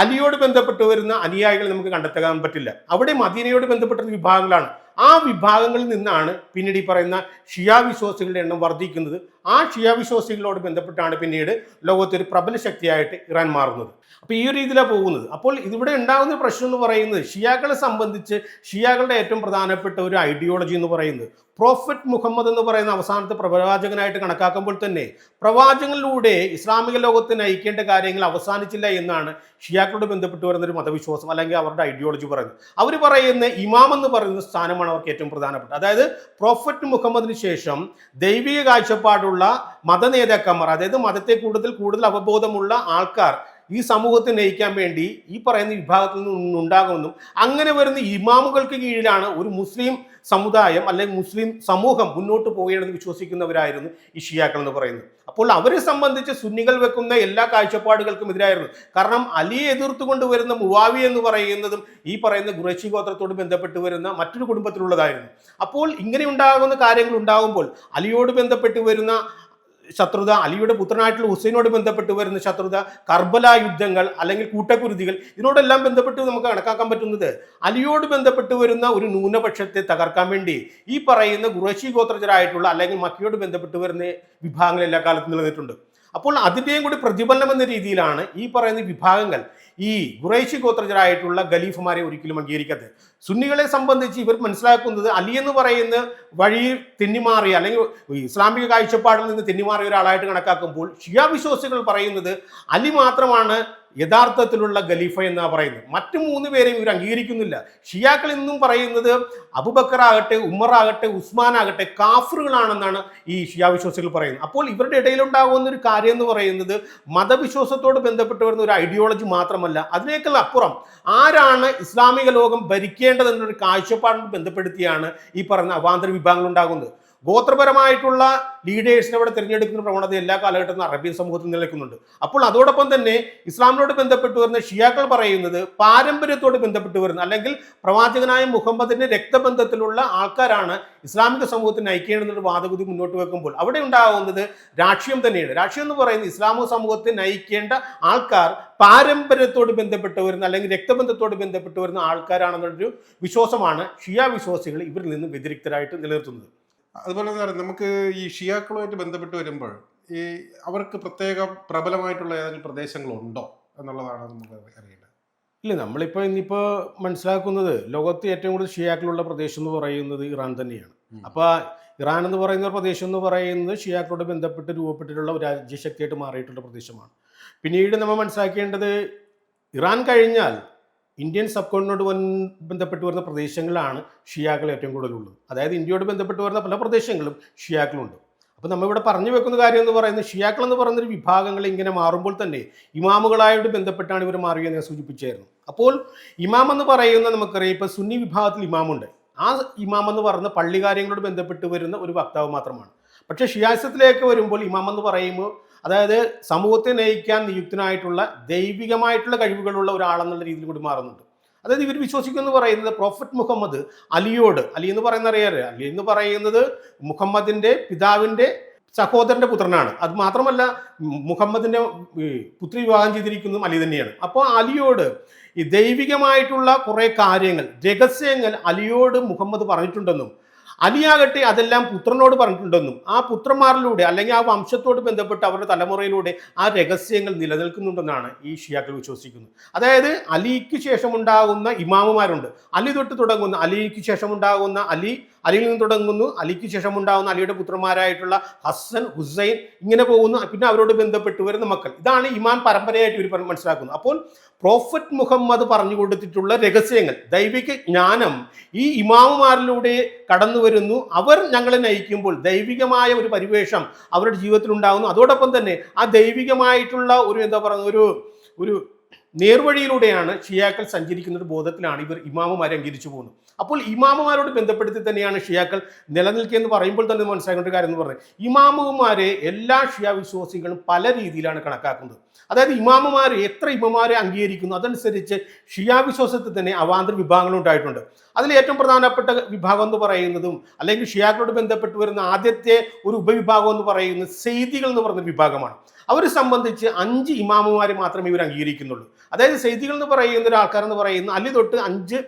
അലിയോട് ബന്ധപ്പെട്ട് വരുന്ന അനുയായികൾ നമുക്ക് കണ്ടെത്താൻ പറ്റില്ല. അവിടെ മദീനയോട് ബന്ധപ്പെട്ട വിഭാഗങ്ങളാണ്. ആ വിഭാഗങ്ങളിൽ നിന്നാണ് പിന്നീട് ഈ പറയുന്ന ഷിയ വിശ്വാസികളുടെ എണ്ണം വർദ്ധിക്കുന്നത്. ആ ഷിയ വിശ്വാസികളോട് ബന്ധപ്പെട്ടാണ് പിന്നീട് ലോകത്തെ ഒരു പ്രബല ശക്തിയായിട്ട് ഇറാൻ മാറുന്നത്. അപ്പോൾ ഈ ഒരു രീതിയിലാണ് പോകുന്നത്. അപ്പോൾ ഇവിടെ ഉണ്ടാകുന്ന പ്രശ്നം എന്ന് പറയുന്നത് ഷിയാക്കളെ സംബന്ധിച്ച് ഷിയാക്കളുടെ ഏറ്റവും പ്രധാനപ്പെട്ട ഒരു ഐഡിയോളജി എന്ന് പറയുന്നത് പ്രോഫറ്റ് മുഹമ്മദ് എന്ന് പറയുന്ന അവസാനത്തെ പ്രവാചകനായിട്ട് കണക്കാക്കുമ്പോൾ തന്നെ പ്രവാചകനിലൂടെ ഇസ്ലാമിക ലോകത്തെ നയിക്കേണ്ട കാര്യങ്ങൾ അവസാനിച്ചില്ല എന്നാണ് ഷിയാക്കളോട് ബന്ധപ്പെട്ട് വരുന്ന ഒരു മതവിശ്വാസം അല്ലെങ്കിൽ അവരുടെ ഐഡിയോളജി പറയുന്നത്. അവർ പറയുന്ന ഇമാം എന്ന് പറയുന്ന സ്ഥാനമാണ് അവർക്ക് ഏറ്റവും പ്രധാനപ്പെട്ട. അതായത് പ്രോഫറ്റ് മുഹമ്മദിന് ശേഷം ദൈവിക കാഴ്ചപ്പാടുള്ള മതനേതാക്കന്മാർ, അതായത് മതത്തെ കൂടുതൽ അവബോധമുള്ള ആൾക്കാർ ഈ സമൂഹത്തെ നയിക്കാൻ വേണ്ടി ഈ പറയുന്ന വിഭാഗത്തിൽ നിന്ന് ഉണ്ടാകുമെന്നും അങ്ങനെ വരുന്ന ഇമാമുകൾക്ക് കീഴിലാണ് ഒരു മുസ്ലിം സമുദായം അല്ലെങ്കിൽ മുസ്ലിം സമൂഹം മുന്നോട്ട് പോകണമെന്ന് വിശ്വസിക്കുന്നവരായിരുന്നു ഈ ഷിയാക്കൾ എന്ന് പറയുന്നത്. അപ്പോൾ അവരെ സംബന്ധിച്ച് സുന്നികൾ വെക്കുന്ന എല്ലാ കാഴ്ചപ്പാടുകൾക്കും എതിരായിരുന്നു. കാരണം അലിയെ എതിർത്തുകൊണ്ട് വരുന്ന മുവാവി എന്ന് പറയുന്നതും ഈ പറയുന്ന ഖുറൈശി ഗോത്രത്തോട് ബന്ധപ്പെട്ട് വരുന്ന മറ്റൊരു കുടുംബത്തിലുള്ളതായിരുന്നു. അപ്പോൾ ഇങ്ങനെ ഉണ്ടാകുന്ന കാര്യങ്ങൾ ഉണ്ടാകുമ്പോൾ അലിയോട് ബന്ധപ്പെട്ട് വരുന്ന ശത്രുത, അലിയുടെ പുത്രനായിട്ടുള്ള ഹുസൈനോട് ബന്ധപ്പെട്ട് വരുന്ന ശത്രുത, കർബല യുദ്ധങ്ങൾ അല്ലെങ്കിൽ കൂട്ടക്കുരുതികൾ, ഇതിനോടെല്ലാം ബന്ധപ്പെട്ട് നമുക്ക് കണക്കാക്കാൻ പറ്റുന്നത് അലിയോട് ബന്ധപ്പെട്ട് വരുന്ന ഒരു ന്യൂനപക്ഷത്തെ തകർക്കാൻ വേണ്ടി ഈ പറയുന്ന ഖുറൈശി ഗോത്രജരായിട്ടുള്ള അല്ലെങ്കിൽ മക്കയോട് ബന്ധപ്പെട്ട് വരുന്ന വിഭാഗങ്ങൾ എല്ലാ കാലത്തും നിലനിന്നിട്ടുണ്ട്. അപ്പോൾ അതിൻ്റെയും കൂടി പ്രതിഫലനം എന്ന രീതിയിലാണ് ഈ പറയുന്ന വിഭാഗങ്ങൾ ഈ ഖുറൈശി ഗോത്രജരായിട്ടുള്ള ഖലീഫുമാരെ ഒരിക്കലും അംഗീകരിക്കാത്തത്. സുന്നികളെ സംബന്ധിച്ച് ഇവർ മനസ്സിലാക്കുന്നത് അലി എന്ന് പറയുന്ന വഴി തെന്നിമാറിയ അല്ലെങ്കിൽ ഇസ്ലാമിക കാഴ്ചപ്പാടിൽ നിന്ന് തെന്നിമാറിയ ഒരാളായിട്ട് കണക്കാക്കുമ്പോൾ ഷിയ വിശ്വാസികൾ പറയുന്നത് അലി മാത്രമാണ് യഥാർത്ഥത്തിലുള്ള ഖലീഫ എന്നാ പറയുന്നത്. മറ്റു 3 പേരെയും ഇവർ അംഗീകരിക്കുന്നില്ല. ഷിയാക്കൾ എന്നും പറയുന്നത് അബൂബക്കർ ആകട്ടെ, ഉമർ ആകട്ടെ, ഉസ്മാൻ ആകട്ടെ കാഫറുകളാണെന്നാണ് ഈ ഷിയ വിശ്വാസികൾ പറയുന്നത്. അപ്പോൾ ഇവരുടെ ഇടയിലുണ്ടാകുന്ന ഒരു കാര്യം എന്ന് പറയുന്നത് മതവിശ്വാസത്തോട് ബന്ധപ്പെട്ട് വരുന്ന ഒരു ഐഡിയോളജി മാത്രമല്ല, അതിനേക്കാൾ അപ്പുറം ആരാണ് ഇസ്ലാമിക ലോകം ഭരിക്കേണ്ടതെന്നൊരു കാഴ്ചപ്പാടിന് ബന്ധപ്പെടുത്തിയാണ് ഈ പറയുന്ന അവാന്തര വിഭാഗങ്ങൾ ഉണ്ടാകുന്നത്. ഗോത്രപരമായിട്ടുള്ള ലീഡേഴ്സിനെ അവിടെ തിരഞ്ഞെടുക്കുന്ന പ്രവണത എല്ലാ കാലഘട്ടത്തിലും അറേബ്യൻ സമൂഹത്തിൽ നിലനിൽക്കുന്നുണ്ട്. അപ്പോൾ അതോടൊപ്പം തന്നെ ഇസ്ലാമിനോട് ബന്ധപ്പെട്ട് വരുന്ന ഷിയാക്കൾ പറയുന്നത് പാരമ്പര്യത്തോട് ബന്ധപ്പെട്ട് വരുന്ന അല്ലെങ്കിൽ പ്രവാചകനായ മുഹമ്മദിന്റെ രക്തബന്ധത്തിലുള്ള ആൾക്കാരാണ് ഇസ്ലാമിക സമൂഹത്തിന് നയിക്കേണ്ടെന്നൊരു വാദഗതി മുന്നോട്ട് വെക്കുമ്പോൾ അവിടെ ഉണ്ടാകുന്നത് രാഷ്ട്രീയം തന്നെയാണ്. രാഷ്ട്രീയം എന്ന് പറയുന്നത് ഇസ്ലാമിക സമൂഹത്തെ നയിക്കേണ്ട ആൾക്കാർ പാരമ്പര്യത്തോട് ബന്ധപ്പെട്ട് വരുന്ന അല്ലെങ്കിൽ രക്തബന്ധത്തോട് ബന്ധപ്പെട്ട് വരുന്ന ആൾക്കാരാണെന്നുള്ളൊരു വിശ്വാസമാണ് ഷിയ വിശ്വാസികൾ ഇവരിൽ നിന്ന് വ്യതിരിക്തരായിട്ട് നിലനിർത്തുന്നത്. അതുപോലെ തന്നെ നമുക്ക് ഈ ഷിയാക്കളുമായിട്ട് ബന്ധപ്പെട്ട് വരുമ്പോൾ ഈ അവർക്ക് പ്രത്യേക പ്രബലമായിട്ടുള്ള ഏതെങ്കിലും പ്രദേശങ്ങളുണ്ടോ എന്നുള്ളതാണ് നമുക്ക് അറിയേണ്ടത്. ഇല്ല, നമ്മളിപ്പോൾ ഇന്നിപ്പോൾ മനസ്സിലാക്കുന്നത് ലോകത്ത് ഏറ്റവും കൂടുതൽ ഷിയാക്കളുള്ള പ്രദേശം എന്ന് പറയുന്നത് ഇറാൻ തന്നെയാണ്. അപ്പോൾ ഇറാൻ എന്ന് പറയുന്ന ഒരു പ്രദേശം എന്ന് പറയുന്നത് ഷിയാക്കളോട് ബന്ധപ്പെട്ട് രൂപപ്പെട്ടിട്ടുള്ള ഒരു രാജ്യശക്തിയായിട്ട് മാറിയിട്ടുള്ള പ്രദേശമാണ്. പിന്നീട് നമ്മൾ മനസ്സിലാക്കേണ്ടത് ഇറാൻ കഴിഞ്ഞാൽ ഇന്ത്യൻ സബ് കോണ്ടിനോട് ബന്ധപ്പെട്ട് വരുന്ന പ്രദേശങ്ങളിലാണ് ഷിയാക്കൾ ഏറ്റവും കൂടുതലുള്ളത്. അതായത് ഇന്ത്യയോട് ബന്ധപ്പെട്ട് വരുന്ന പല പ്രദേശങ്ങളും ഷിയാക്കളുണ്ട്. അപ്പോൾ നമ്മളിവിടെ പറഞ്ഞു വെക്കുന്ന കാര്യം എന്ന് പറയുന്നത് ഷിയാക്കൾ എന്ന് പറയുന്നൊരു വിഭാഗങ്ങൾ ഇങ്ങനെ മാറുമ്പോൾ തന്നെ ഇമാമുകളായിട്ട് ബന്ധപ്പെട്ടാണ് ഇവർ മാറിയെന്ന് ഞാൻ സൂചിപ്പിച്ചായിരുന്നു. അപ്പോൾ ഇമാം എന്ന് പറയുന്ന നമുക്കറിയാം ഇപ്പോൾ സുന്നി വിഭാഗത്തിൽ ഇമാമുണ്ട്. ആ ഇമാം എന്ന് പറയുന്ന പള്ളി കാര്യങ്ങളോട് ബന്ധപ്പെട്ട് വരുന്ന ഒരു വക്താവ് മാത്രമാണ്. പക്ഷേ ഷിയാസത്തിലേക്ക് വരുമ്പോൾ ഇമാം എന്ന് പറയുമ്പോൾ അതായത് സമൂഹത്തെ നയിക്കാൻ നിയുക്തനായിട്ടുള്ള ദൈവികമായിട്ടുള്ള കഴിവുകളുള്ള ഒരാളെന്നുള്ള രീതിയിൽ കൂടി മാറുന്നുണ്ട്. അതായത് ഇവർ വിശ്വസിക്കുമെന്ന് പറയുന്നത് പ്രോഫറ്റ് മുഹമ്മദ് അലിയോട്, അലി എന്ന് പറയുന്ന അറിയാറ്, അലി എന്ന് പറയുന്നത് മുഹമ്മദിന്റെ പിതാവിന്റെ സഹോദരന്റെ പുത്രനാണ്. അത് മാത്രമല്ല മുഹമ്മദിന്റെ പുത്രി വിവാഹം ചെയ്തിരിക്കുന്നതും അലി തന്നെയാണ്. അപ്പോൾ അലിയോട് ഈ ദൈവികമായിട്ടുള്ള കുറെ കാര്യങ്ങൾ, രഹസ്യങ്ങൾ അലിയോട് മുഹമ്മദ് പറഞ്ഞിട്ടുണ്ടെന്നും അലിയാകട്ടെ അതെല്ലാം പുത്രനോട് പറഞ്ഞിട്ടുണ്ടെന്നും ആ പുത്രന്മാരിലൂടെ അല്ലെങ്കിൽ ആ വംശത്തോട് ബന്ധപ്പെട്ട് അവരുടെ തലമുറയിലൂടെ ആ രഹസ്യങ്ങൾ നിലനിൽക്കുന്നുണ്ടെന്നാണ് ഈ ഷിയാക്കൾ വിശ്വസിക്കുന്നത്. അതായത് അലിക്ക് ശേഷമുണ്ടാകുന്ന ഇമാമുമാരുണ്ട്. അലി തൊട്ട് തുടങ്ങുന്ന അലിക്ക് ശേഷമുണ്ടാകുന്ന അലിയിൽ നിന്ന് തുടങ്ങുന്നു, അലിക്ക് ശേഷമുണ്ടാകുന്ന അലിയുടെ പുത്രന്മാരായിട്ടുള്ള ഹസൻ, ഹുസൈൻ, ഇങ്ങനെ പോകുന്നു. പിന്നെ അവരോട് ബന്ധപ്പെട്ട് വരുന്ന മക്കൾ. ഇതാണ് ഇമാം പരമ്പരയായിട്ട് ഇവർ മനസ്സിലാക്കുന്നത്. അപ്പോൾ പ്രോഫറ്റ് മുഹമ്മദ് പറഞ്ഞു കൊടുത്തിട്ടുള്ള രഹസ്യങ്ങൾ, ദൈവിക ജ്ഞാനം ഈ ഇമാമുമാരിലൂടെ കടന്നു വരുന്നു. അവർ ഞങ്ങളെ നയിക്കുമ്പോൾ ദൈവികമായ ഒരു പരിവേഷം അവരുടെ ജീവിതത്തിൽ ഉണ്ടാകുന്നു. അതോടൊപ്പം തന്നെ ആ ദൈവികമായിട്ടുള്ള ഒരു എന്താ പറയുക ഒരു നേർവഴിയിലൂടെയാണ് ഷിയാക്കൾ സഞ്ചരിക്കുന്ന ഒരു ബോധത്തിലാണ് ഇവർ ഇമാമുമാരെ അംഗീകരിച്ചു പോകുന്നത്. അപ്പോൾ ഇമാമുമാരോട് ബന്ധപ്പെടുത്തി തന്നെയാണ് ഷിയാക്കൾ നിലനിൽക്കുക എന്ന് പറയുമ്പോൾ തന്നെ മനസ്സിലാക്കേണ്ട ഒരു കാര്യം എന്ന് പറഞ്ഞാൽ ഇമാമുമാരെ എല്ലാ ഷിയ വിശ്വാസികളും പല രീതിയിലാണ് കണക്കാക്കുന്നത്. അതായത് ഇമാമുമാർ എത്ര ഇമാമുമാരെ അംഗീകരിക്കുന്നു അതനുസരിച്ച് ഷിയ വിശ്വാസത്തിൽ തന്നെ അവാന്തര വിഭാഗങ്ങൾ ഉണ്ടായിട്ടുണ്ട്. അതിൽ ഏറ്റവും പ്രധാനപ്പെട്ട വിഭാഗം എന്ന് പറയുന്നതും അല്ലെങ്കിൽ ഷിയാക്കളോട് ബന്ധപ്പെട്ട് വരുന്ന ആദ്യത്തെ ഒരു ഉപവിഭാഗം എന്ന് പറയുന്നത് സെയ്ദികൾ എന്ന് പറയുന്ന വിഭാഗമാണ്. അവരെ സംബന്ധിച്ച് 5 ഇമാമുമാരെ മാത്രമേ ഇവർ അംഗീകരിക്കുന്നുള്ളൂ. അതായത് സെയ്ദികൾ എന്ന് പറയുന്ന ഒരു ആൾക്കാരെന്ന് പറയുന്ന അലി തൊട്ട് 5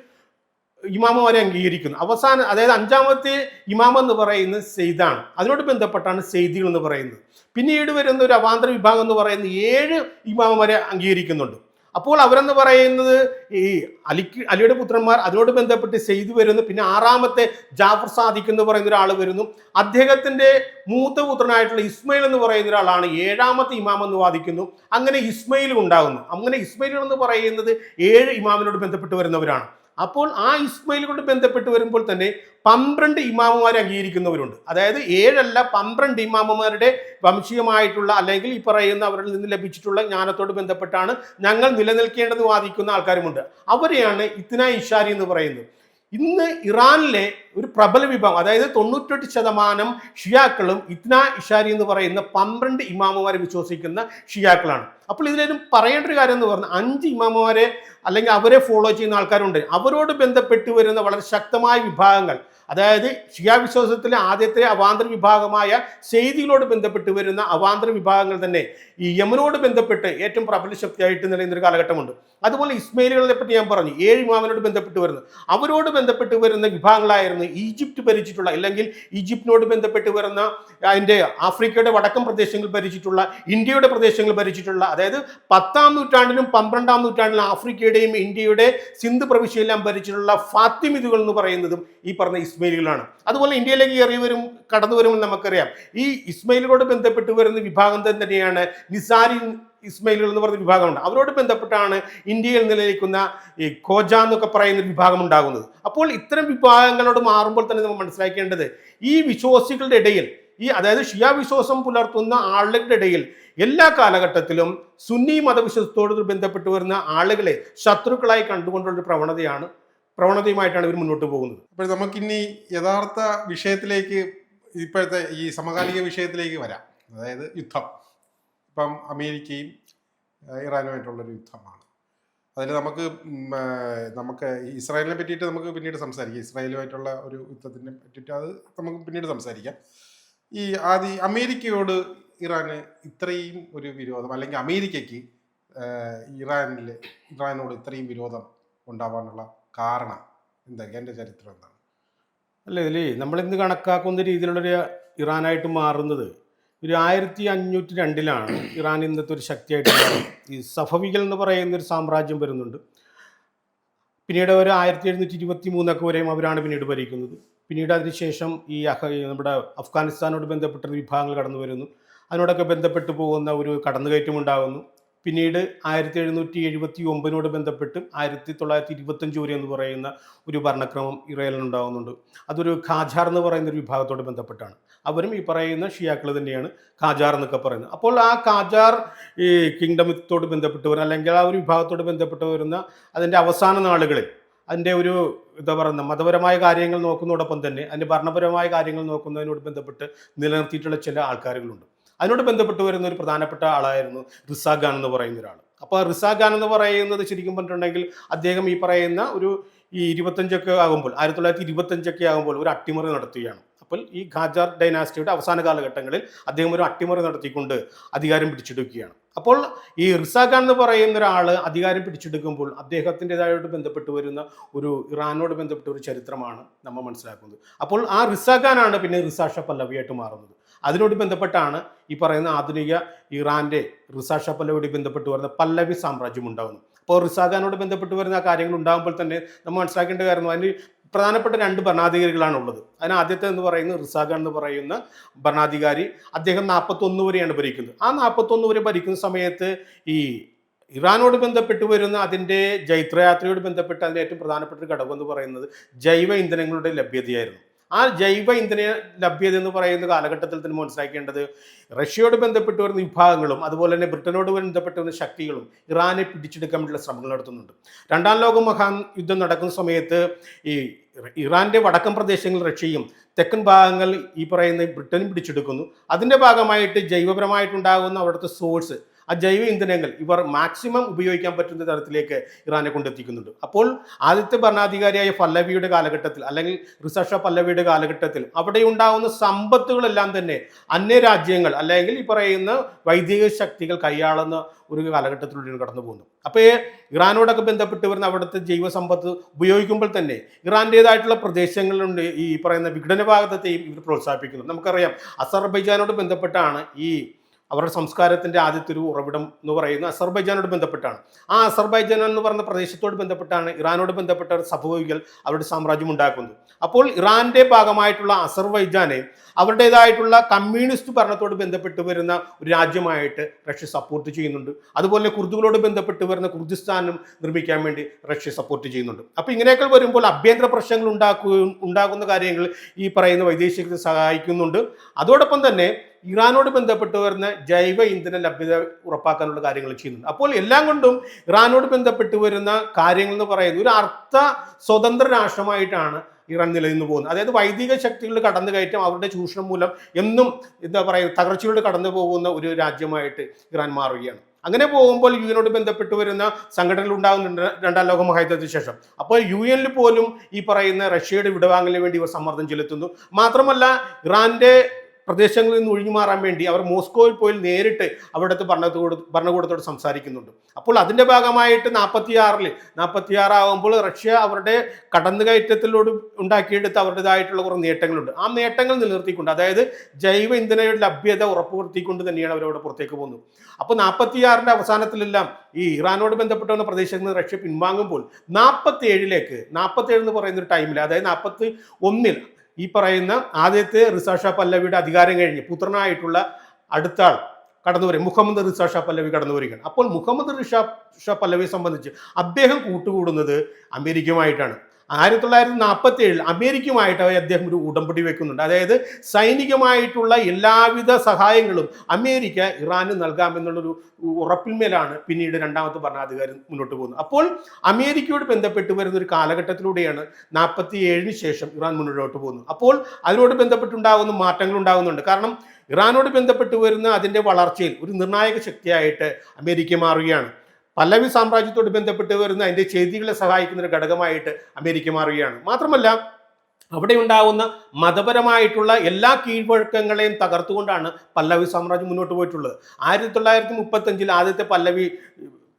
ഇമാമുമാരെ അംഗീകരിക്കുന്നു. അവസാനം അതായത് 5ാമത്തെ ഇമാം എന്ന് പറയുന്നത് സെയ്ദാണ്. അതിനോട് ബന്ധപ്പെട്ടാണ് സെയ്ദികൾ എന്ന് പറയുന്നത്. പിന്നീട് വരുന്ന ഒരു അവാന്തര വിഭാഗം എന്ന് പറയുന്നത് 7 ഇമാമുമാരെ അംഗീകരിക്കുന്നുണ്ട്. അപ്പോൾ അവരെന്ന് പറയുന്നത് ഈ അലിയുടെ പുത്രന്മാർ, അതിനോട് ബന്ധപ്പെട്ട് സെയ്ദ് വരുന്നു. പിന്നെ 6ാമത്തെ ജാഫർ സാദിഖ് എന്ന് പറയുന്ന ഒരാൾ വരുന്നു. അദ്ദേഹത്തിന്റെ മൂത്ത പുത്രനായിട്ടുള്ള ഇസ്മയിൽ എന്ന് പറയുന്ന ഒരാളാണ് 7ാമത്തെ ഇമാം എന്ന് വാദിക്കുന്നു. അങ്ങനെ ഇസ്മയിലും ഉണ്ടാകുന്നു. അങ്ങനെ ഇസ്മയിലുകൾ എന്ന് പറയുന്നത് 7 ഇമാമിനോട് ബന്ധപ്പെട്ട് വരുന്നവരാണ്. അപ്പോൾ ആ ഇസ്മയിലുകൊണ്ട് ബന്ധപ്പെട്ട് വരുമ്പോൾ തന്നെ 12 ഇമാമുമാരെ അംഗീകരിക്കുന്നവരുണ്ട്. അതായത് 7 അല്ല 12 ഇമാമുമാരുടെ വംശീയമായിട്ടുള്ള അല്ലെങ്കിൽ ഈ പറയുന്ന അവരിൽ നിന്ന് ലഭിച്ചിട്ടുള്ള ജ്ഞാനത്തോട് ബന്ധപ്പെട്ടാണ് ഞങ്ങൾ നിലനിൽക്കേണ്ടെന്ന് വാദിക്കുന്ന ആൾക്കാരുമുണ്ട്. അവരെയാണ് ഇത്ന ഇഷാരി എന്ന് പറയുന്നത്. ഇന്ന് ഇറാനിലെ ഒരു പ്രബല വിഭാഗം, അതായത് 98% ഷിയാക്കളും ഇത്ന ഇഷാരി എന്ന് പറയുന്ന 12 ഇമാമുമാരെ വിശ്വസിക്കുന്ന ഷിയാക്കളാണ്. അപ്പോൾ ഇതിലും പറയേണ്ട ഒരു കാര്യം എന്ന് പറഞ്ഞാൽ 5 ഇമാമുമാരെ അല്ലെങ്കിൽ അവരെ ഫോളോ ചെയ്യുന്ന ആൾക്കാരുണ്ട്. അവരോട് ബന്ധപ്പെട്ട് വരുന്ന വളരെ ശക്തമായ വിഭാഗങ്ങൾ, അതായത് ഷിയ വിശ്വാസത്തിലെ ആദ്യത്തെ അവാന്തര വിഭാഗമായ സെയ്ദികളോട് ബന്ധപ്പെട്ട് വരുന്ന അവാന്തര വിഭാഗങ്ങൾ തന്നെ ഈ യമനോട് ബന്ധപ്പെട്ട് ഏറ്റവും പ്രബല ശക്തിയായിട്ട് നിലനിന്നൊരു കാലഘട്ടമുണ്ട്. അതുപോലെ ഇസ്മയിലുകളെ പറ്റി ഞാൻ പറഞ്ഞു, 7 ഇമാമിനോട് ബന്ധപ്പെട്ട് വരുന്നത്. അവരോട് ബന്ധപ്പെട്ട് വരുന്ന വിഭാഗങ്ങളായിരുന്നു ഈജിപ്റ്റ് ഭരിച്ചിട്ടുള്ള അല്ലെങ്കിൽ ഈജിപ്തിനോട് ബന്ധപ്പെട്ട് വരുന്ന അതിൻ്റെ ആഫ്രിക്കയുടെ വടക്കൻ പ്രദേശങ്ങൾ ഭരിച്ചിട്ടുള്ള, ഇന്ത്യയുടെ പ്രദേശങ്ങൾ ഭരിച്ചിട്ടുള്ള, അതായത് 10ാം നൂറ്റാണ്ടിലും 12ാം നൂറ്റാണ്ടിലും ആഫ്രിക്കയുടെയും ഇന്ത്യയുടെ സിന്ധ് പ്രവിശ്യയെല്ലാം ഭരിച്ചിട്ടുള്ള ഫാത്തിമിദുകൾ എന്ന് പറയുന്നതും ഈ പറഞ്ഞ ഇസ്മയിലുകളാണ്. അതുപോലെ ഇന്ത്യയിലേക്ക് കടന്നു വരുമെന്ന് നമുക്കറിയാം. ഈ ഇസ്മയിലുകളോട് ബന്ധപ്പെട്ട് വരുന്ന വിഭാഗം തന്നെയാണ് നിസാരി ഇസ്മയിലുകൾ എന്ന് പറയുന്ന വിഭാഗമുണ്ട്. അവരോട് ബന്ധപ്പെട്ടാണ് ഇന്ത്യയിൽ നിലനിൽക്കുന്ന ഈ ഖോജ എന്നൊക്കെ പറയുന്ന വിഭാഗം ഉണ്ടാകുന്നത്. അപ്പോൾ ഇത്തരം വിഭാഗങ്ങളോട് മാറുമ്പോൾ തന്നെ നമ്മൾ മനസ്സിലാക്കേണ്ടത് ഈ വിശ്വാസികളുടെ ഇടയിൽ അതായത് ഷിയ വിശ്വാസം പുലർത്തുന്ന ആളുകളുടെ ഇടയിൽ എല്ലാ കാലഘട്ടത്തിലും സുന്നി മതവിശ്വാസത്തോട് ബന്ധപ്പെട്ട് വരുന്ന ആളുകളെ ശത്രുക്കളായി കണ്ടുകൊണ്ടുള്ള പ്രവണതയുമായിട്ടാണ് ഇവർ മുന്നോട്ട് പോകുന്നത്. അപ്പോൾ നമുക്കിനി യഥാർത്ഥ വിഷയത്തിലേക്ക് ഇപ്പോഴത്തെ ഈ സമകാലിക വിഷയത്തിലേക്ക് വരാം. അതായത് യുദ്ധം. ഇപ്പം അമേരിക്കയും ഇറാനുമായിട്ടുള്ളൊരു യുദ്ധമാണ്. അതിൽ നമുക്ക് ഇസ്രായേലിനെ പറ്റിയിട്ട് നമുക്ക് പിന്നീട് സംസാരിക്കാം. ഇസ്രായേലുമായിട്ടുള്ള ഒരു യുദ്ധത്തിനെ പറ്റിയിട്ട് അത് നമുക്ക് പിന്നീട് സംസാരിക്കാം. ഈ അമേരിക്കയോട് ഇറാന് ഇത്രയും ഒരു വിരോധം, അല്ലെങ്കിൽ അമേരിക്കയ്ക്ക് ഇറാനോട് ഇത്രയും വിരോധം ഉണ്ടാവാനുള്ള കാരണം എന്തൊക്കെ? എൻ്റെ ചരിത്രം എന്താണ്? അല്ല, ഇതിൽ നമ്മളിന്ന് കണക്കാക്കുന്ന രീതിയിലുള്ളൊരു ഇറാനായിട്ട് മാറുന്നത് ഒരു 1502 ഇറാൻ ഇന്നത്തെ ഒരു ശക്തിയായിട്ട് മാറുന്നത്. ഈ സഫവികൾ എന്ന് പറയുന്ന ഒരു സാമ്രാജ്യം വരുന്നുണ്ട്. പിന്നീട് ഒരു 1723 വരെയും അവരാണ് പിന്നീട് ഭരിക്കുന്നത്. പിന്നീട് അതിനുശേഷം നമ്മുടെ അഫ്ഗാനിസ്ഥാനോട് ബന്ധപ്പെട്ട വിഭാഗങ്ങൾ കടന്നു വരുന്നു. അതിനോടൊക്കെ ബന്ധപ്പെട്ട് പോകുന്ന ഒരു കടന്നുകയറ്റം ഉണ്ടാകുന്നു. പിന്നീട് 1779 ബന്ധപ്പെട്ട് 1925 വരെ എന്ന് പറയുന്ന ഒരു ഭരണക്രമം ഇസ്രായേലിനുണ്ടാകുന്നുണ്ട്. അതൊരു ഖാജാർ എന്ന് പറയുന്ന ഒരു വിഭാഗത്തോട് ബന്ധപ്പെട്ടാണ്. അവരും ഈ പറയുന്ന ഷിയാക്കൾ തന്നെയാണ് ഖാജാർ എന്നൊക്കെ പറയുന്നത്. അപ്പോൾ ആ ഖാജാർ ഈ കിങ്ഡമത്തോട് ബന്ധപ്പെട്ട് വരുന്ന, അല്ലെങ്കിൽ ആ ഒരു വിഭാഗത്തോട് ബന്ധപ്പെട്ട് വരുന്ന അതിൻ്റെ അവസാന നാളുകളിൽ അതിൻ്റെ ഒരു എന്താ പറയുക മതപരമായ കാര്യങ്ങൾ നോക്കുന്നതോടൊപ്പം തന്നെ അതിൻ്റെ ഭരണപരമായ കാര്യങ്ങൾ നോക്കുന്നതിനോട് ബന്ധപ്പെട്ട് നിലനിർത്തിയിട്ടുള്ള ചില ആൾക്കാരുകളുണ്ട്. അതിനോട് ബന്ധപ്പെട്ട് വരുന്ന ഒരു പ്രധാനപ്പെട്ട ആളായിരുന്നു റിസാ ഖാൻ എന്ന് പറയുന്ന ഒരാൾ. അപ്പോൾ റിസാ ഖാൻ എന്ന് പറയുന്നത് ശരിക്കും പറഞ്ഞിട്ടുണ്ടെങ്കിൽ അദ്ദേഹം ഈ പറയുന്ന ഒരു 25 ആകുമ്പോൾ 1925 ആകുമ്പോൾ ഒരു അട്ടിമറി നടത്തുകയാണ്. അപ്പോൾ ഈ ഖാജാർ ഡൈനാസ്റ്റിയുടെ അവസാന കാലഘട്ടങ്ങളിൽ അദ്ദേഹം ഒരു അട്ടിമറി നടത്തിക്കൊണ്ട് അധികാരം പിടിച്ചെടുക്കുകയാണ്. അപ്പോൾ ഈ റിസാ ഖാൻ എന്ന് പറയുന്ന ഒരാൾ അധികാരം പിടിച്ചെടുക്കുമ്പോൾ അദ്ദേഹത്തിൻ്റെതായിട്ട് ബന്ധപ്പെട്ട് വരുന്ന ഒരു ഇറാനോട് ബന്ധപ്പെട്ട ഒരു ചരിത്രമാണ് നമ്മൾ മനസ്സിലാക്കുന്നത്. അപ്പോൾ ആ റിസാ ഖാനാണ് പിന്നെ റിസാ ഷാ പല്ലവിയായിട്ട് മാറുന്നത്. അതിനോട് ബന്ധപ്പെട്ടാണ് ഈ പറയുന്ന ആധുനിക ഇറാന്റെ റിസാ ഷാ പല്ലവിയോട് ബന്ധപ്പെട്ട് വരുന്ന പല്ലവി സാമ്രാജ്യം ഉണ്ടാകുന്നത്. അപ്പോൾ റിസാ ഖാനോട് ബന്ധപ്പെട്ട് വരുന്ന കാര്യങ്ങൾ ഉണ്ടാകുമ്പോൾ തന്നെ നമ്മൾ മനസ്സിലാക്കേണ്ട കാര്യം അതിന് പ്രധാനപ്പെട്ട 2 ഭരണാധികാരികളാണ് ഉള്ളത്. അതിന് ആദ്യത്തെ എന്ന് പറയുന്നത് റിസാ ഖാൻ എന്ന് പറയുന്ന ഭരണാധികാരി. അദ്ദേഹം 41 വരെയാണ് ഭരിക്കുന്നത്. ആ 41 വരെ ഭരിക്കുന്ന സമയത്ത് ഈ ഇറാനോട് ബന്ധപ്പെട്ട് വരുന്ന അതിൻ്റെ ജൈത്രയാത്രയോട് ബന്ധപ്പെട്ട് അതിൻ്റെ ഏറ്റവും പ്രധാനപ്പെട്ട ഒരു ഘടകം എന്ന് പറയുന്നത് ജൈവ ഇന്ധനങ്ങളുടെ ലഭ്യതയായിരുന്നു. ആ ജൈവ ഇന്ധന ലഭ്യത എന്ന് പറയുന്ന കാലഘട്ടത്തിൽ തന്നെ മനസ്സിലാക്കേണ്ടത് റഷ്യയോട് ബന്ധപ്പെട്ട് വരുന്ന വിഭാഗങ്ങളും അതുപോലെ തന്നെ ബ്രിട്ടനോട് ബന്ധപ്പെട്ട് വരുന്ന ശക്തികളും ഇറാനെ പിടിച്ചെടുക്കാൻ വേണ്ടിയുള്ള ശ്രമങ്ങൾ നടത്തുന്നുണ്ട്. 2ാം ലോക മഹായുദ്ധം നടക്കുന്ന സമയത്ത് ഈ ഇറാന്റെ വടക്കൻ പ്രദേശങ്ങൾ റഷ്യയും തെക്കൻ ഭാഗങ്ങൾ ഈ പറയുന്ന ബ്രിട്ടനും പിടിച്ചെടുക്കുന്നു. അതിൻ്റെ ഭാഗമായിട്ട് ജൈവപരമായിട്ടുണ്ടാകുന്ന അവിടുത്തെ സോഴ്സ്, ആ ജൈവ ഇന്ധനങ്ങൾ ഇവർ മാക്സിമം ഉപയോഗിക്കാൻ പറ്റുന്ന തരത്തിലേക്ക് ഇറാനെ കൊണ്ടെത്തിക്കുന്നുണ്ട്. അപ്പോൾ ആദ്യത്തെ ഭരണാധികാരിയായ പല്ലവിയുടെ കാലഘട്ടത്തിൽ, അല്ലെങ്കിൽ റിസാ ഷാ പല്ലവിയുടെ കാലഘട്ടത്തിൽ അവിടെ ഉണ്ടാകുന്ന സമ്പത്തുകളെല്ലാം തന്നെ അന്യരാജ്യങ്ങൾ അല്ലെങ്കിൽ ഈ പറയുന്ന വൈദിക ശക്തികൾ കൈയാളുന്ന ഒരു കാലഘട്ടത്തിലൂടെയാണ് കടന്നു പോകുന്നത്. അപ്പോൾ ഇറാനോടൊക്കെ ബന്ധപ്പെട്ട് വരുന്ന അവിടുത്തെ ജൈവ സമ്പത്ത് ഉപയോഗിക്കുമ്പോൾ തന്നെ ഇറാൻ്റേതായിട്ടുള്ള പ്രദേശങ്ങളുണ്ട് ഈ പറയുന്ന വിഘടനവാദത്തെയും ഇവർ പ്രോത്സാഹിപ്പിക്കുന്നു. നമുക്കറിയാം അസർബൈജാനോട് ബന്ധപ്പെട്ടാണ് ഈ അവരുടെ സംസ്കാരത്തിൻ്റെ ആദ്യത്തെ ഒരു ഉറവിടം എന്ന് പറയുന്നത് അസർബൈജാനോട് ബന്ധപ്പെട്ടാണ്. ആ അസർബൈജാൻ എന്ന് പറയുന്ന പ്രദേശത്തോട് ബന്ധപ്പെട്ടാണ് ഇറാനോട് ബന്ധപ്പെട്ട സഫവികൾ അവരുടെ സാമ്രാജ്യം ഉണ്ടാക്കുന്നത്. അപ്പോൾ ഇറാന്റെ ഭാഗമായിട്ടുള്ള അസർബൈജാനെ അവരുടേതായിട്ടുള്ള കമ്മ്യൂണിസ്റ്റ് ഭരണത്തോട് ബന്ധപ്പെട്ട് വരുന്ന ഒരു രാജ്യമായിട്ട് റഷ്യ സപ്പോർട്ട് ചെയ്യുന്നുണ്ട്. അതുപോലെ കുർദുകളോട് ബന്ധപ്പെട്ട് വരുന്ന കുർദിസ്ഥാനും നിർമ്മിക്കാൻ വേണ്ടി റഷ്യ സപ്പോർട്ട് ചെയ്യുന്നുണ്ട്. അപ്പോൾ ഇങ്ങനെയൊക്കെ വരുമ്പോൾ ആഭ്യന്തര പ്രശ്നങ്ങൾ ഉണ്ടാകുന്ന കാര്യങ്ങൾ ഈ പറയുന്ന വൈദേശികത്തെ സഹായിക്കുന്നുണ്ട്. അതോടൊപ്പം തന്നെ ഇറാനോട് ബന്ധപ്പെട്ട് വരുന്ന ജൈവ ഇന്ധന ലഭ്യത ഉറപ്പാക്കാനുള്ള കാര്യങ്ങൾ ചെയ്യുന്നുണ്ട്. അപ്പോൾ എല്ലാം കൊണ്ടും ഇറാനോട് ബന്ധപ്പെട്ട് വരുന്ന കാര്യങ്ങൾ എന്ന് പറയുന്നത് ഒരു അർത്ഥ സ്വതന്ത്ര രാഷ്ട്രമായിട്ടാണ് ഇറാൻ നിലനിന്ന് പോകുന്നത്. അതായത് വൈദിക ശക്തികളുടെ കടന്നുകയറ്റം അവരുടെ ചൂഷണം മൂലം എന്നും എന്താ പറയുക തകർച്ചയോട് കടന്നു പോകുന്ന ഒരു രാജ്യമായിട്ട് ഇറാൻ മാറുകയാണ്. അങ്ങനെ പോകുമ്പോൾ യു എന്നോട് ബന്ധപ്പെട്ട് വരുന്ന സംഘടനകൾ ഉണ്ടാകുന്നുണ്ട് 2ാം ലോക മഹായുദ്ധത്തിന് ശേഷം. അപ്പോൾ യു എന്നിൽ പോലും ഈ പറയുന്ന റഷ്യയുടെ വിടവാങ്ങലിന് വേണ്ടി ഇവർ സമ്മർദ്ദം ചെലുത്തുന്നു. മാത്രമല്ല ഇറാന്റെ പ്രദേശങ്ങളിൽ നിന്ന് ഒഴിഞ്ഞു മാറാൻ വേണ്ടി അവർ മോസ്കോയിൽ പോയി നേരിട്ട് അവിടുത്തെ ഭരണകൂടത്തോട് സംസാരിക്കുന്നുണ്ട്. അപ്പോൾ അതിൻ്റെ ഭാഗമായിട്ട് 46 ആകുമ്പോൾ റഷ്യ അവരുടെ കടന്നുകയറ്റത്തിലൂടെ ഉണ്ടാക്കിയെടുത്ത് അവരുടേതായിട്ടുള്ള കുറേ നേട്ടങ്ങളുണ്ട്. ആ നേട്ടങ്ങൾ നിലനിർത്തിക്കൊണ്ട്, അതായത് ജൈവ ഇന്ധനയുടെ ലഭ്യത ഉറപ്പുവരുത്തിക്കൊണ്ട് തന്നെയാണ് അവരവിടെ പുറത്തേക്ക് പോകുന്നത്. അപ്പോൾ 46 അവസാനത്തിലെല്ലാം ഈ ഇറാനോട് ബന്ധപ്പെട്ട പ്രദേശങ്ങളിൽ നിന്ന് റഷ്യ പിൻവാങ്ങുമ്പോൾ 47 എന്ന് പറയുന്ന ഒരു ടൈമിൽ, അതായത് 41 ഈ പറയുന്ന ആദ്യത്തെ റിസാ ഷാ പല്ലവിയുടെ അധികാരം കഴിഞ്ഞ് പുത്രനായിട്ടുള്ള അടുത്ത ആൾ കടന്നു വരും, മുഹമ്മദ് റിസാ ഷാ പല്ലവി കടന്നു വരികയാണ്. അപ്പോൾ മുഹമ്മദ് റിസാ ഷാ പല്ലവിയെ സംബന്ധിച്ച് അദ്ദേഹം കൂട്ടുകൂടുന്നത് അമേരിക്കയുമായിട്ടാണ്. 1947 അമേരിക്കയുമായിട്ട് അദ്ദേഹം ഒരു ഉടമ്പടി വെക്കുന്നുണ്ട്. അതായത് സൈനികമായിട്ടുള്ള എല്ലാവിധ സഹായങ്ങളും അമേരിക്ക ഇറാന് നൽകാമെന്നുള്ളൊരു ഉറപ്പിന്മേലാണ് പിന്നീട് രണ്ടാമത്തെ ഭരണാധികാരി മുന്നോട്ട് പോകുന്നത്. അപ്പോൾ അമേരിക്കയോട് ബന്ധപ്പെട്ട് വരുന്ന ഒരു കാലഘട്ടത്തിലൂടെയാണ് 47 ശേഷം ഇറാൻ മുന്നോട്ട് പോകുന്നത്. അപ്പോൾ അതിനോട് ബന്ധപ്പെട്ടുണ്ടാകുന്ന മാറ്റങ്ങൾ ഉണ്ടാകുന്നുണ്ട്. കാരണം ഇറാനോട് ബന്ധപ്പെട്ട് വരുന്ന അതിൻ്റെ വളർച്ചയിൽ ഒരു നിർണായക ശക്തിയായിട്ട് അമേരിക്ക മാറുകയാണ്. പല്ലവി സാമ്രാജ്യത്തോട് ബന്ധപ്പെട്ട് വരുന്ന അതിൻ്റെ ചെയ്തികളെ സഹായിക്കുന്ന ഒരു ഘടകമായിട്ട് അമേരിക്ക മാറുകയാണ്. മാത്രമല്ല അവിടെ ഉണ്ടാകുന്ന മതപരമായിട്ടുള്ള എല്ലാ കീഴ്വഴക്കങ്ങളെയും തകർത്തുകൊണ്ടാണ് പല്ലവി സാമ്രാജ്യം മുന്നോട്ട് പോയിട്ടുള്ളത്. 1935 ആദ്യത്തെ പല്ലവി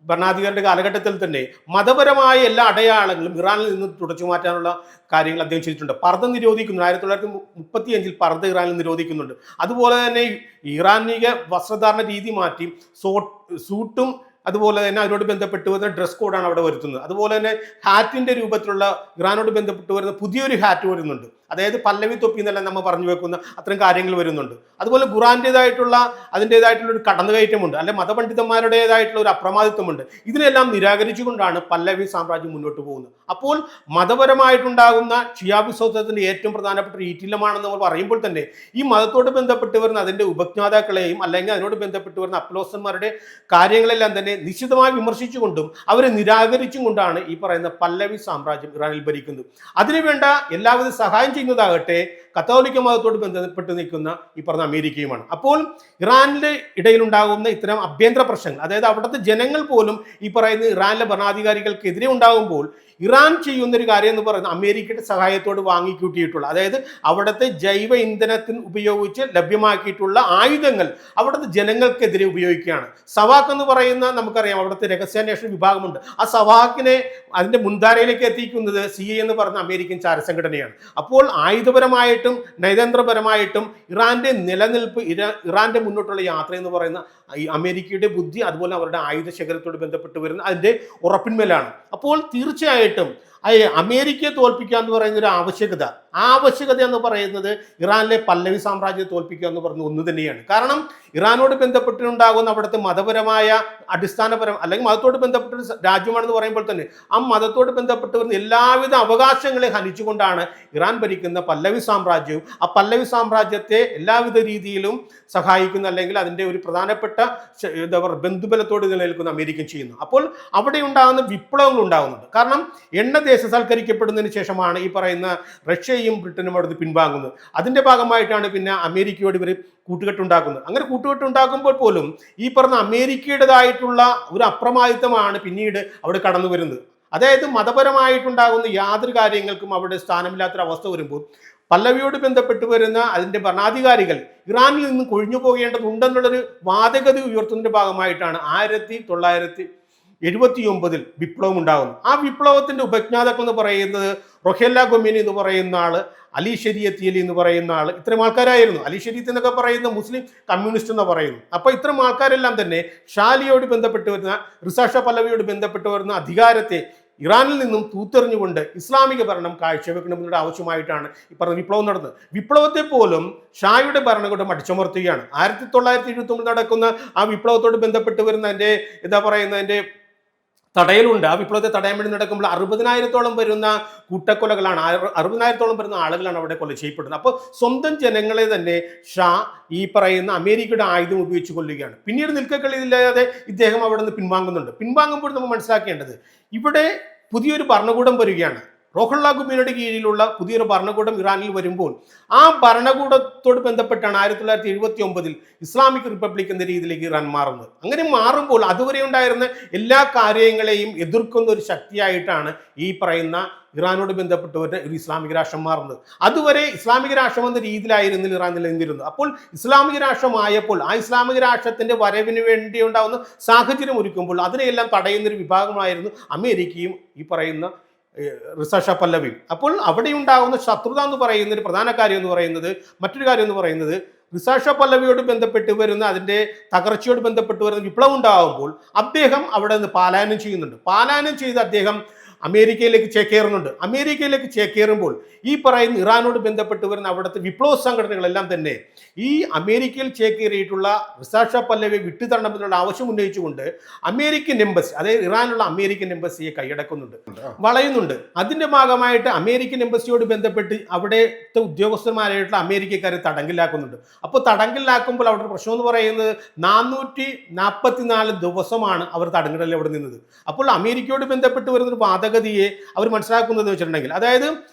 ഭരണാധികാരിയുടെ കാലഘട്ടത്തിൽ തന്നെ മതപരമായ എല്ലാ അടയാളങ്ങളും ഇറാനിൽ നിന്ന് തുടച്ചു മാറ്റാനുള്ള കാര്യങ്ങൾ അദ്ദേഹം ചെയ്തിട്ടുണ്ട്. പർദ്ദ നിരോധിക്കുന്നുണ്ട്. 1935 പർദ്ദ ഇറാനിൽ നിരോധിക്കുന്നുണ്ട്. അതുപോലെ തന്നെ ഇറാനിക വസ്ത്രധാരണ രീതി മാറ്റി സൂട്ടും അതുപോലെ തന്നെ അതിനോട് ബന്ധപ്പെട്ട് വരുന്ന ഡ്രസ് കോഡാണ് അവിടെ വരുത്തുന്നത്. അതുപോലെ തന്നെ ഹാറ്റിന്റെ രൂപത്തിലുള്ള ഇറാനോട് ബന്ധപ്പെട്ട് വരുന്ന പുതിയൊരു ഹാറ്റ് വരുന്നുണ്ട്. അതായത് പല്ലവി തൊപ്പി എന്നെല്ലാം നമ്മൾ പറഞ്ഞു വെക്കുന്ന അത്തരം കാര്യങ്ങൾ വരുന്നുണ്ട്. അതുപോലെ ഖുറാന്റേതായിട്ടുള്ള അതിൻ്റെതായിട്ടുള്ള ഒരു കടന്നുകയറ്റമുണ്ട്, അല്ലെ മതപണ്ഡിതന്മാരുടേതായിട്ടുള്ള ഒരു അപ്രമാദിത്വമുണ്ട്. ഇതിനെല്ലാം നിരാകരിച്ചുകൊണ്ടാണ് പല്ലവി സാമ്രാജ്യം മുന്നോട്ട് പോകുന്നത്. അപ്പോൾ മതപരമായിട്ടുണ്ടാകുന്ന ഷിയാബിസോത്തത്തിന്റെ ഏറ്റവും പ്രധാനപ്പെട്ട ഒരു ഈറ്റില്ലമാണെന്ന് നമ്മൾ പറയുമ്പോൾ തന്നെ ഈ മതത്തോട് ബന്ധപ്പെട്ട് വരുന്ന അതിൻ്റെ ഉപജ്ഞാതാക്കളെയും അല്ലെങ്കിൽ അതിനോട് ബന്ധപ്പെട്ട് വരുന്ന അപ്ലോസന്മാരുടെ കാര്യങ്ങളെല്ലാം തന്നെ നിശ്ചിതമായി വിമർശിച്ചുകൊണ്ടും അവരെ നിരാകരിച്ചും കൊണ്ടാണ് ഈ പറയുന്ന പല്ലവി സാമ്രാജ്യം ഇറാനിൽ ഭരിക്കുന്നത്. അതിനുവേണ്ട എല്ലാവിധ സഹായം ചെയ്യുന്നതാകട്ടെ കത്തോലിക്ക മതത്തോട് ബന്ധപ്പെട്ട് നിൽക്കുന്ന ഈ പറഞ്ഞ അമേരിക്കയുമാണ്. അപ്പോൾ ഇറാനിലെ ഇടയിലുണ്ടാകുന്ന ഇത്തരം അഭ്യന്തര പ്രശ്നങ്ങൾ, അതായത് അവിടുത്തെ ജനങ്ങൾ പോലും ഈ പറയുന്ന ഇറാനിലെ ഭരണാധികാരികൾക്കെതിരെ ഉണ്ടാകുമ്പോൾ ഇറാൻ ചെയ്യുന്ന ഒരു കാര്യം എന്ന് പറയുന്നത് അമേരിക്കയുടെ സഹായത്തോട് വാങ്ങിക്കൂട്ടിയിട്ടുള്ള, അതായത് അവിടുത്തെ ജൈവ ഇന്ധനത്തിന് ഉപയോഗിച്ച് ലഭ്യമാക്കിയിട്ടുള്ള ആയുധങ്ങൾ അവിടുത്തെ ജനങ്ങൾക്കെതിരെ ഉപയോഗിക്കുകയാണ്. സവാക്ക് എന്ന് പറയുന്ന നമുക്കറിയാം അവിടുത്തെ രഹസ്യാന്വേഷണ വിഭാഗമുണ്ട്. ആ സവാക്കിനെ അതിന്റെ മുൻധാരയിലേക്ക് എത്തിക്കുന്നത് CIA എന്ന് പറഞ്ഞ അമേരിക്കൻ ചാരസംഘടനയാണ്. അപ്പോൾ ആയുധപരമായിട്ടും നയതന്ത്രപരമായിട്ടും ഇറാന്റെ നിലനിൽപ്പ്, ഇറാന്റെ മുന്നോട്ടുള്ള യാത്ര എന്ന് പറയുന്ന ഈ അമേരിക്കയുടെ ബുദ്ധി അതുപോലെ അവരുടെ ആയുധ ശേഖരത്തോട് ബന്ധപ്പെട്ട് വരുന്ന അതിന്റെ ഉറപ്പിന്മേലാണ്. അപ്പോൾ തീർച്ചയായിട്ടും അമേരിക്കയെ തോൽപ്പിക്കുക എന്ന് പറയുന്ന ഒരു ആവശ്യകത എന്ന് പറയുന്നത് ഇറാനിലെ പല്ലവി സാമ്രാജ്യത്തെ തോൽപ്പിക്കുക എന്ന് പറയുന്ന ഒന്ന് തന്നെയാണ്. കാരണം ഇറാനോട് ബന്ധപ്പെട്ടുണ്ടാകുന്ന അവിടുത്തെ മതപരമായ അടിസ്ഥാനപരം അല്ലെങ്കിൽ മതത്തോട് ബന്ധപ്പെട്ട രാജ്യമാണെന്ന് പറയുമ്പോൾ തന്നെ ആ മതത്തോട് ബന്ധപ്പെട്ട് വരുന്ന എല്ലാവിധ അവകാശങ്ങളെ ഹനിച്ചുകൊണ്ടാണ് ഇറാൻ ഭരിക്കുന്ന പല്ലവി സാമ്രാജ്യവും ആ പല്ലവി സാമ്രാജ്യത്തെ എല്ലാവിധ രീതിയിലും സഹായിക്കുന്ന അല്ലെങ്കിൽ അതിൻ്റെ ഒരു പ്രധാനപ്പെട്ട എന്താ പറയുക ബന്ധുബലത്തോട് നിലനിൽക്കുന്ന അമേരിക്കൻ ചെയ്യുന്നു. അപ്പോൾ അവിടെ ഉണ്ടാകുന്ന വിപ്ലവങ്ങൾ ഉണ്ടാകുന്നുണ്ട്. കാരണം എണ്ണ ദേശസാൽക്കരിക്കപ്പെടുന്നതിന് ശേഷമാണ് ഈ പറയുന്ന റഷ്യയും ബ്രിട്ടനും അവിടുന്ന് പിൻവാങ്ങുന്നത്. അതിന്റെ ഭാഗമായിട്ടാണ് പിന്നെ അമേരിക്കയോട് ഇവർ കൂട്ടുകെട്ടുണ്ടാക്കുന്നത്. അങ്ങനെ കൂട്ടുകെട്ടുണ്ടാക്കുമ്പോൾ പോലും ഈ പറഞ്ഞ അമേരിക്കയുടേതായിട്ടുള്ള ഒരു അപ്രമാദിത്വമാണ് പിന്നീട് അവിടെ കടന്നു വരുന്നത്. അതായത് മതപരമായിട്ടുണ്ടാകുന്ന യാതൊരു കാര്യങ്ങൾക്കും അവിടെ സ്ഥാനമില്ലാത്തൊരവസ്ഥ വരുമ്പോൾ പല്ലവിയോട് ബന്ധപ്പെട്ട് വരുന്ന അതിൻ്റെ ഭരണാധികാരികൾ ഇറാനിൽ നിന്ന് കൊഴിഞ്ഞു പോകേണ്ടതുണ്ടെന്നുള്ളൊരു വാദഗതി ഉയർത്തുന്നതിൻ്റെ ഭാഗമായിട്ടാണ് 1979 വിപ്ലവം ഉണ്ടാകുന്നു. ആ വിപ്ലവത്തിന്റെ ഉപജ്ഞാതാക്കൾ എന്ന് പറയുന്നത് റൊഹേല്ല ഖൊമേനി എന്ന് പറയുന്ന ആള്, അലി ശരീഅത്ത് അലി എന്ന് പറയുന്ന ആള്, ഇത്തരം ആൾക്കാരായിരുന്നു. അലി ശരീഅത്ത് എന്നൊക്കെ പറയുന്ന മുസ്ലിം കമ്മ്യൂണിസ്റ്റ് എന്ന് പറയുന്നു. അപ്പൊ ഇത്തരം ആൾക്കാരെല്ലാം തന്നെ ഷാലിയോട് ബന്ധപ്പെട്ട് വരുന്ന റിസാ ഷാ പല്ലവിയോട് ബന്ധപ്പെട്ട് വരുന്ന അധികാരത്തെ ഇറാനിൽ നിന്നും തൂത്തെറിഞ്ഞുകൊണ്ട് ഇസ്ലാമിക ഭരണം കാഴ്ചവെക്കണമെന്നുള്ള ആവശ്യമായിട്ടാണ് ഈ പറഞ്ഞ വിപ്ലവം നടന്നത്. വിപ്ലവത്തെ പോലും ഷായുടെ ഭരണകൂടം അടിച്ചമർത്തുകയാണ്. 1979 നടക്കുന്ന ആ വിപ്ലവത്തോട് ബന്ധപ്പെട്ട് വരുന്ന അതിൻ്റെ എന്താ പറയുന്നതിൻ്റെ തടയലുണ്ട്. ആ വിപ്ലവത്തെ തടയാൻ വേണ്ടി നടക്കുമ്പോൾ 60,000-ഓളം വരുന്ന കൂട്ടക്കൊലകളാണ്, 60,000-ഓളം വരുന്ന ആളുകളാണ് അവിടെ കൊല ചെയ്യപ്പെടുന്നത്. അപ്പോൾ സ്വന്തം ജനങ്ങളെ തന്നെ ഷാ ഈ പറയുന്ന അമേരിക്കയുടെ ആയുധം ഉപയോഗിച്ച് കൊല്ലുകയാണ്. പിന്നീട് നിൽക്കക്കളിയില്ലാതെ ഇദ്ദേഹം അവിടെ നിന്ന് പിൻവാങ്ങുമ്പോൾ നമ്മൾ മനസ്സിലാക്കേണ്ടത് ഇവിടെ പുതിയൊരു ഭരണകൂടം വരികയാണ്. റോഹുള്ള ഖൊമേനിയുടെ കീഴിലുള്ള പുതിയൊരു ഭരണകൂടം ഇറാനിൽ വരുമ്പോൾ ആ ഭരണകൂടത്തോട് ബന്ധപ്പെട്ടാണ് 1979 ഇസ്ലാമിക് റിപ്പബ്ലിക് എന്ന രീതിയിലേക്ക് ഇറാൻ മാറുന്നത്. അങ്ങനെ മാറുമ്പോൾ അതുവരെ ഉണ്ടായിരുന്ന എല്ലാ കാര്യങ്ങളെയും എതിർക്കുന്ന ഒരു ശക്തിയായിട്ടാണ് ഈ പറയുന്ന ഇറാനോട് ബന്ധപ്പെട്ട് ഒരു ഇസ്ലാമിക രാഷ്ട്രം മാറുന്നത്. അതുവരെ ഇസ്ലാമിക രാഷ്ട്രം എന്ന രീതിയിലായിരുന്നില്ല ഇറാൻ നിലനിന്നിരുന്നത്. അപ്പോൾ ഇസ്ലാമിക രാഷ്ട്രമായപ്പോൾ ആ ഇസ്ലാമിക രാഷ്ട്രത്തിന്റെ വരവിന് വേണ്ടി ഉണ്ടാകുന്ന സാഹചര്യം ഒരുക്കുമ്പോൾ അതിനെയെല്ലാം തടയുന്നൊരു വിഭാഗമായിരുന്നു അമേരിക്കയും ഈ പറയുന്ന റിസാ ഷാ പല്ലവിയും. അപ്പോൾ അവിടെ ഉണ്ടാകുന്ന ശത്രുത എന്ന് പറയുന്ന ഒരു പ്രധാന കാര്യം എന്ന് പറയുന്നത്, മറ്റൊരു കാര്യം എന്ന് പറയുന്നത് റിസാ ഷാ പല്ലവിയോട് ബന്ധപ്പെട്ട് വരുന്ന അതിൻ്റെ തകർച്ചയോട് ബന്ധപ്പെട്ട് വരുന്ന വിപ്ലവം ഉണ്ടാകുമ്പോൾ അദ്ദേഹം അവിടെ നിന്ന് പാലായനം ചെയ്യുന്നുണ്ട്. പാലായനം ചെയ്ത് അദ്ദേഹം അമേരിക്കയിലേക്ക് ചേക്കേറുന്നുണ്ട്. അമേരിക്കയിലേക്ക് ചേക്കേറുമ്പോൾ ഈ പറയുന്ന ഇറാനോട് ബന്ധപ്പെട്ട് വരുന്ന അവിടുത്തെ വിപ്ലവ സംഘടനകളെല്ലാം തന്നെ ഈ അമേരിക്കയിൽ ചേക്കേറിയിട്ടുള്ള റിസാ ഷാ പല്ലവിയെ വിട്ടുതരണമെന്നുള്ള ആവശ്യം ഉന്നയിച്ചുകൊണ്ട് അമേരിക്കൻ എംബസി, അതായത് ഇറാനുള്ള അമേരിക്കൻ എംബസിയെ കൈയടക്കുന്നുണ്ട്, വളയുന്നുണ്ട്. അതിന്റെ ഭാഗമായിട്ട് അമേരിക്കൻ എംബസിയോട് ബന്ധപ്പെട്ട് അവിടുത്തെ ഉദ്യോഗസ്ഥന്മാരായിട്ടുള്ള അമേരിക്കക്കാരെ തടങ്കിലാക്കുന്നുണ്ട്. അപ്പോൾ തടങ്കിലാക്കുമ്പോൾ അവിടെ പ്രശ്നം എന്ന് പറയുന്നത് 444 ദിവസമാണ് അവർ തടങ്കലിൽ അവിടെ നിന്നത്. അപ്പോൾ അമേരിക്കയോട് ബന്ധപ്പെട്ട് വരുന്നൊരു വാദഗതിയെ അവർ മനസ്സിലാക്കുന്നത് വെച്ചിട്ടുണ്ടെങ്കിൽ, അതായത്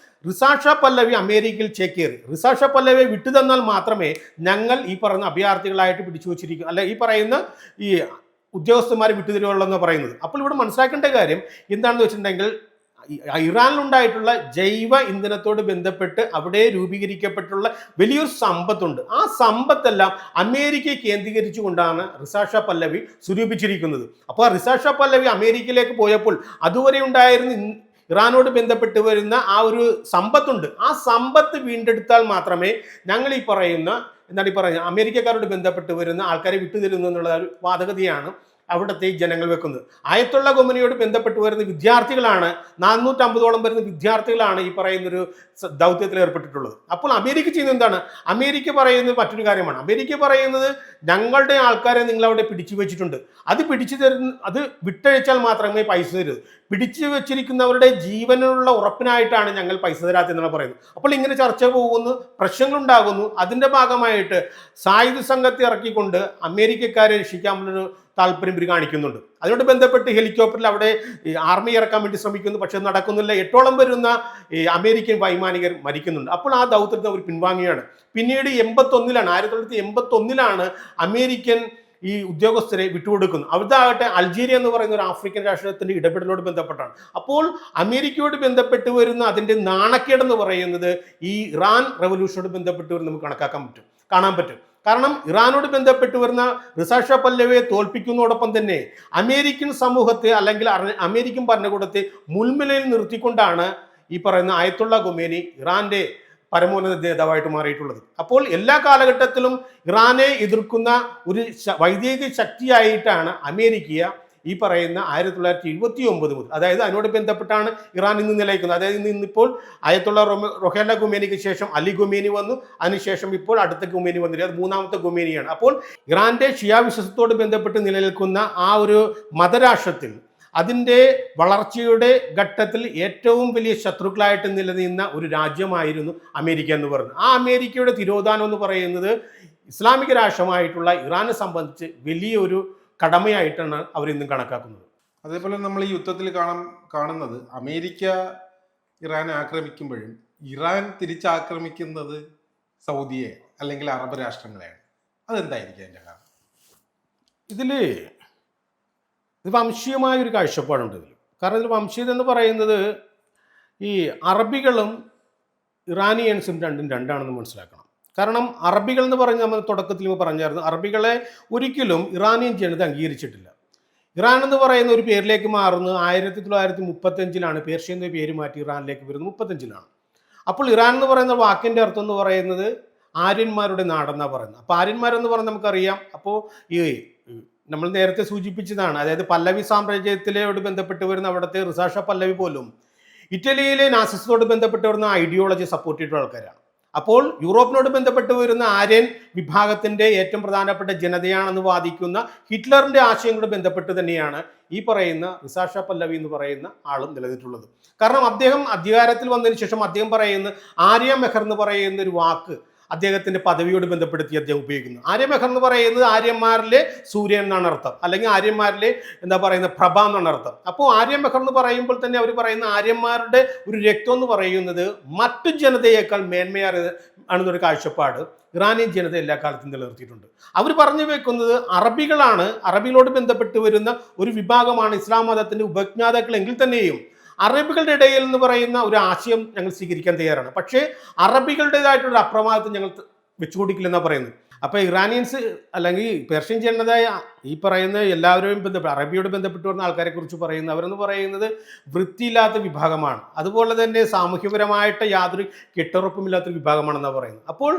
റിസാ ഷാ പല്ലവി അമേരിക്കയിൽ ചേക്കേറി, റിസാ ഷാ പല്ലവിയെ വിട്ടുതന്നാൽ മാത്രമേ ഞങ്ങൾ ഈ പറയുന്ന അഭയാർത്ഥികളായിട്ട് പിടിച്ചു വച്ചിരിക്കും, അല്ല ഈ പറയുന്ന ഈ ഉദ്യോഗസ്ഥന്മാരെ വിട്ടുതരുവുള്ളൂ എന്ന് പറയുന്നത്. അപ്പോൾ ഇവിടെ മനസ്സിലാക്കേണ്ട കാര്യം എന്താണെന്ന് വെച്ചിട്ടുണ്ടെങ്കിൽ, ഇറാനിലുണ്ടായിട്ടുള്ള ജൈവ ഇന്ധനത്തോട് ബന്ധപ്പെട്ട് അവിടെ രൂപീകരിക്കപ്പെട്ടുള്ള വലിയൊരു സമ്പത്തുണ്ട്. ആ സമ്പത്തെല്ലാം അമേരിക്കയെ കേന്ദ്രീകരിച്ചുകൊണ്ടാണ് റിസാ ഷാ പല്ലവി സ്വരൂപിച്ചിരിക്കുന്നത്. അപ്പോൾ റിസാ ഷാ പല്ലവി അമേരിക്കയിലേക്ക് പോയപ്പോൾ അതുവരെ ഉണ്ടായിരുന്ന ഇറാനോട് ബന്ധപ്പെട്ട് വരുന്ന ആ ഒരു സമ്പത്തുണ്ട്. ആ സമ്പത്ത് വീണ്ടെടുത്താൽ മാത്രമേ ഞങ്ങൾ ഈ പറയുന്ന എന്താണ് ഈ പറയുന്നത് അമേരിക്കക്കാരോട് ബന്ധപ്പെട്ട് വരുന്ന ആൾക്കാരെ വിട്ടുതരുന്നു എന്നുള്ള ഒരു വാദഗതിയാണ് അവിടുത്തെ ജനങ്ങൾ വെക്കുന്നത്. ആയത്തുള്ള ഖൊമേനിയോട് ബന്ധപ്പെട്ട് വരുന്ന വിദ്യാർത്ഥികളാണ്, 450ഓളം വരുന്ന വിദ്യാർത്ഥികളാണ് ഈ പറയുന്നൊരു ദൗത്യത്തിൽ ഏർപ്പെട്ടിട്ടുള്ളത്. അപ്പോൾ അമേരിക്ക ചെയ്യുന്നത് എന്താണ്? അമേരിക്ക പറയുന്നത് മറ്റൊരു കാര്യമാണ്. അമേരിക്ക പറയുന്നത് ഞങ്ങളുടെ ആൾക്കാരെ നിങ്ങൾ അവിടെ പിടിച്ചു വെച്ചിട്ടുണ്ട്, അത് പിടിച്ചു തരുന്ന, അത് വിട്ടഴിച്ചാൽ മാത്രമേ പൈസ തരൂ, പിടിച്ചു വെച്ചിരിക്കുന്നവരുടെ ജീവനുള്ള ഉറപ്പിനായിട്ടാണ് ഞങ്ങൾ പൈസ തരാത്തെന്നാണ് പറയുന്നത്. അപ്പോൾ ഇങ്ങനെ ചർച്ച പോകുന്നു, പ്രശ്നങ്ങളുണ്ടാകുന്നു. അതിൻ്റെ ഭാഗമായിട്ട് സായുധ സംഘത്തെ ഇറക്കിക്കൊണ്ട് അമേരിക്കക്കാരെ രക്ഷിക്കാമെന്നൊരു താല്പര്യം ഇവർ കാണിക്കുന്നുണ്ട്. അതിനോട് ബന്ധപ്പെട്ട് ഹെലികോപ്റ്ററിൽ അവിടെ ആർമി ഇറക്കാൻ വേണ്ടി ശ്രമിക്കുന്നു, പക്ഷെ നടക്കുന്നില്ല. 8ഓളം വരുന്ന അമേരിക്കൻ വൈമാനികർ മരിക്കുന്നുണ്ട്. അപ്പോൾ ആ ദൗത്യത്തെ അവർ പിൻവാങ്ങിയാണ്. പിന്നീട് 1981 അമേരിക്കൻ ഈ ഉദ്യോഗസ്ഥരെ വിട്ടുകൊടുക്കുന്നു. അവിടുത്തെ അൾജീരിയ എന്ന് പറയുന്ന ഒരു ആഫ്രിക്കൻ രാഷ്ട്രത്തിന്റെ ഇടപെടലോട് ബന്ധപ്പെട്ടാണ്. അപ്പോൾ അമേരിക്കയോട് ബന്ധപ്പെട്ട് വരുന്ന അതിന്റെ നാണക്കേടെന്ന് പറയുന്നത് ഈ ഇറാൻ റവല്യൂഷനോട് ബന്ധപ്പെട്ട് വരുന്ന നമുക്ക് കാണാൻ പറ്റും. കാരണം ഇറാനോട് ബന്ധപ്പെട്ട് വരുന്ന റിസാ ഷാ പല്ലവിയെ തോൽപ്പിക്കുന്നതോടൊപ്പം തന്നെ അമേരിക്കൻ സമൂഹത്തെ അല്ലെങ്കിൽ അമേരിക്കൻ ഭരണകൂടത്തെ മുൾമുനയിൽ നിർത്തിക്കൊണ്ടാണ് ഈ പറയുന്ന ആയത്തുള്ള ഖൊമേനി ഇറാന്റെ പരമോന്നത നേതാവായിട്ട് മാറിയിട്ടുള്ളത്. അപ്പോൾ എല്ലാ കാലഘട്ടത്തിലും ഇറാനെ എതിർക്കുന്ന ഒരു വൈദേശിക ശക്തിയായിട്ടാണ് അമേരിക്ക ഈ പറയുന്ന 1979 മുതൽ, അതായത് അതിനോട് ബന്ധപ്പെട്ടാണ് ഇറാൻ ഇന്ന് നിലനിൽക്കുന്നത്. അതായത് ഇന്നിപ്പോൾ ആയത്തുള്ള റൊഹേല ഖൊമേനിക്ക് ശേഷം അലി ഖൊമേനി വന്നു, അതിനുശേഷം ഇപ്പോൾ അടുത്ത ഖൊമേനി വന്നില്ല, അത് 3ാമത്തെ ഖൊമേനിയാണ്. അപ്പോൾ ഇറാന്റെ ഷിയ വിശ്വാസത്തോട് ബന്ധപ്പെട്ട് നിലനിൽക്കുന്ന ആ ഒരു മതരാഷ്ട്രത്തിൽ അതിൻ്റെ വളർച്ചയുടെ ഘട്ടത്തിൽ ഏറ്റവും വലിയ ശത്രുക്കളായിട്ട് നിലനിന്ന ഒരു രാജ്യമായിരുന്നു അമേരിക്ക എന്ന് പറയുന്നത്. ആ അമേരിക്കയുടെ തിരോധാനം എന്ന് പറയുന്നത് ഇസ്ലാമിക രാഷ്ട്രമായിട്ടുള്ള ഇറാനെ സംബന്ധിച്ച് വലിയൊരു കടമയായിട്ടാണ് അവരിന്നും കണക്കാക്കുന്നത്. അതേപോലെ നമ്മൾ ഈ യുദ്ധത്തിൽ കാണുന്നത് അമേരിക്ക ഇറാനെ ആക്രമിക്കുമ്പോഴും ഇറാൻ തിരിച്ചാക്രമിക്കുന്നത് സൗദിയെ അല്ലെങ്കിൽ അറബ് രാഷ്ട്രങ്ങളെയാണ്. അതെന്തായിരിക്കും അതിൻ്റെ കാരണം? ഇത് വംശീയമായ ഒരു കാഴ്ചപ്പാടുണ്ട് ഇതിൽ. കാരണം ഇതിൽ വംശീയത എന്ന് പറയുന്നത് ഈ അറബികളും ഇറാനിയൻസും രണ്ടാണെന്ന് മനസ്സിലാക്കണം. കാരണം അറബികൾ എന്ന് പറഞ്ഞ് നമ്മൾ തുടക്കത്തിൽ പറഞ്ഞായിരുന്നു, അറബികളെ ഒരിക്കലും ഇറാനിയൻ ജനത അംഗീകരിച്ചിട്ടില്ല. ഇറാൻ എന്ന് പറയുന്ന ഒരു പേരിലേക്ക് മാറുന്നത് 1935 പേർഷ്യ എന്ന പേര് മാറ്റി ഇറാനിലേക്ക് വരുന്നത് 35. അപ്പോൾ ഇറാൻ എന്ന് പറയുന്ന വാക്കിൻ്റെ അർത്ഥം എന്ന് പറയുന്നത് ആര്യന്മാരുടെ നാടെന്നാണ് പറയുന്നത്. അപ്പോൾ ആര്യന്മാരെന്ന് പറഞ്ഞാൽ നമുക്കറിയാം, അപ്പോൾ ഈ നമ്മൾ നേരത്തെ സൂചിപ്പിച്ചതാണ്, അതായത് പല്ലവി സാമ്രാജ്യത്തിലോട് ബന്ധപ്പെട്ട് വരുന്ന അവിടുത്തെ റിസാ ഷാ പല്ലവി പോലും ഇറ്റലിയിലെ നാസിസത്തോട് ബന്ധപ്പെട്ട് വരുന്ന ഐഡിയോളജി സപ്പോർട്ട് ചെയ്തിട്ടുള്ള ആൾക്കാരാണ്. അപ്പോൾ യൂറോപ്പിനോട് ബന്ധപ്പെട്ട് വരുന്ന ആര്യൻ വിഭാഗത്തിന്റെ ഏറ്റവും പ്രധാനപ്പെട്ട ജനതയാണെന്ന് വാദിക്കുന്ന ഹിറ്റ്ലറിന്റെ ആശയങ്ങളോട് ബന്ധപ്പെട്ട് തന്നെയാണ് ഈ പറയുന്ന റിസാ ഷാ പല്ലവി എന്ന് പറയുന്ന ആളും നിലനിന്നിട്ടുള്ളത്. കാരണം അദ്ദേഹം അധികാരത്തിൽ വന്നതിന് ശേഷം അദ്ദേഹം പറയുന്ന ആര്യ മെഹർ എന്ന് പറയുന്ന ഒരു വാക്ക് അദ്ദേഹത്തിന്റെ പദവിയോട് ബന്ധപ്പെടുത്തി അദ്ദേഹം ഉപയോഗിക്കുന്നു. ആര്യമെഹർ എന്ന് പറയുന്നത് ആര്യന്മാരിലെ സൂര്യൻ എന്നാണ് അർത്ഥം, അല്ലെങ്കിൽ ആര്യന്മാരിലെ എന്താ പറയുന്ന പ്രഭ എന്നാണ് അർത്ഥം. അപ്പോൾ ആര്യമെഹർ എന്ന് പറയുമ്പോൾ തന്നെ അവർ പറയുന്ന ആര്യന്മാരുടെ ഒരു രക്തം എന്ന് പറയുന്നത് മറ്റു ജനതയേക്കാൾ മേന്മയേറിയ ആണെന്നൊരു കാഴ്ചപ്പാട് ഇറാനിയൻ ജനത എല്ലാ കാലത്തും നിലനിർത്തിയിട്ടുണ്ട്. അവർ പറഞ്ഞു വെക്കുന്നത് അറബികളാണ്, അറബികളോട് ബന്ധപ്പെട്ട് വരുന്ന ഒരു വിഭാഗമാണ് ഇസ്ലാം മതത്തിന്റെ ഉപജ്ഞാതാക്കൾ എങ്കിൽ തന്നെയും അറബികളുടെ ഇടയിൽ എന്ന് പറയുന്ന ഒരു ആശയം ഞങ്ങൾ സ്വീകരിക്കാൻ തയ്യാറാണ്. പക്ഷേ അറബികളുടേതായിട്ടുള്ള അപ്രമാദത്തെ ഞങ്ങൾ വെച്ചുകൊടുക്കില്ലെന്നാണ് പറയുന്നത്. അപ്പോൾ ഇറാനിയൻസ് അല്ലെങ്കിൽ പേർഷ്യൻ ജനത ഈ പറയുന്ന എല്ലാവരെയും അറബിയോട് ബന്ധപ്പെട്ട് വരുന്ന ആൾക്കാരെ കുറിച്ച് അവരെന്ന് പറയുന്നത് വൃത്തിയില്ലാത്ത വിഭാഗമാണ്, അതുപോലെ തന്നെ സാമൂഹ്യപരമായിട്ട് യാതൊരു കെട്ടുറപ്പുമില്ലാത്തൊരു വിഭാഗമാണെന്നാണ് പറയുന്നത്. അപ്പോൾ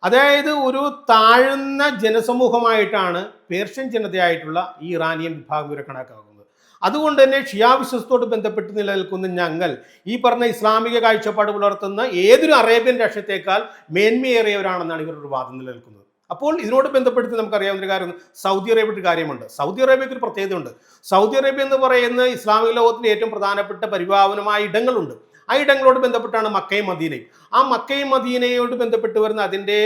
അതായത് ഒരു താഴ്ന്ന ജനസമൂഹമായിട്ടാണ് പേർഷ്യൻ ജനതയായിട്ടുള്ള ഈ ഇറാനിയൻ വിഭാഗം ഇവരെ കണക്കാക്കുന്നത്. അതുകൊണ്ട് തന്നെ ഷിയാ വിശ്വസത്തോട് ബന്ധപ്പെട്ട് നിലനിൽക്കുന്ന ഞങ്ങൾ ഈ പറഞ്ഞ ഇസ്ലാമിക കാഴ്ചപ്പാട് പുലർത്തുന്ന ഏതൊരു അറേബ്യൻ രാഷ്ട്രത്തെക്കാൾ മേന്മയേറിയവരാണെന്നാണ് ഇവരുടെ വാദം നിലനിൽക്കുന്നത്. അപ്പോൾ ഇതിനോട് ബന്ധപ്പെടുത്തി നമുക്കറിയാവുന്ന ഒരു കാര്യം സൗദി അറേബ്യയുടെ കാര്യമുണ്ട്. സൗദി അറേബ്യക്ക് ഒരു പ്രത്യേകതയുണ്ട്. സൗദി അറേബ്യ എന്ന് പറയുന്ന ഇസ്ലാമിക ലോകത്തിലെ ഏറ്റവും പ്രധാനപ്പെട്ട പരിപാവനമായ ഇടങ്ങളുണ്ട്. ആ ഇടങ്ങളോട് ബന്ധപ്പെട്ടാണ് മക്കയും മദീനയും. ആ മക്കയും മദീനയോട് ബന്ധപ്പെട്ട് വരുന്ന അതിൻ്റെ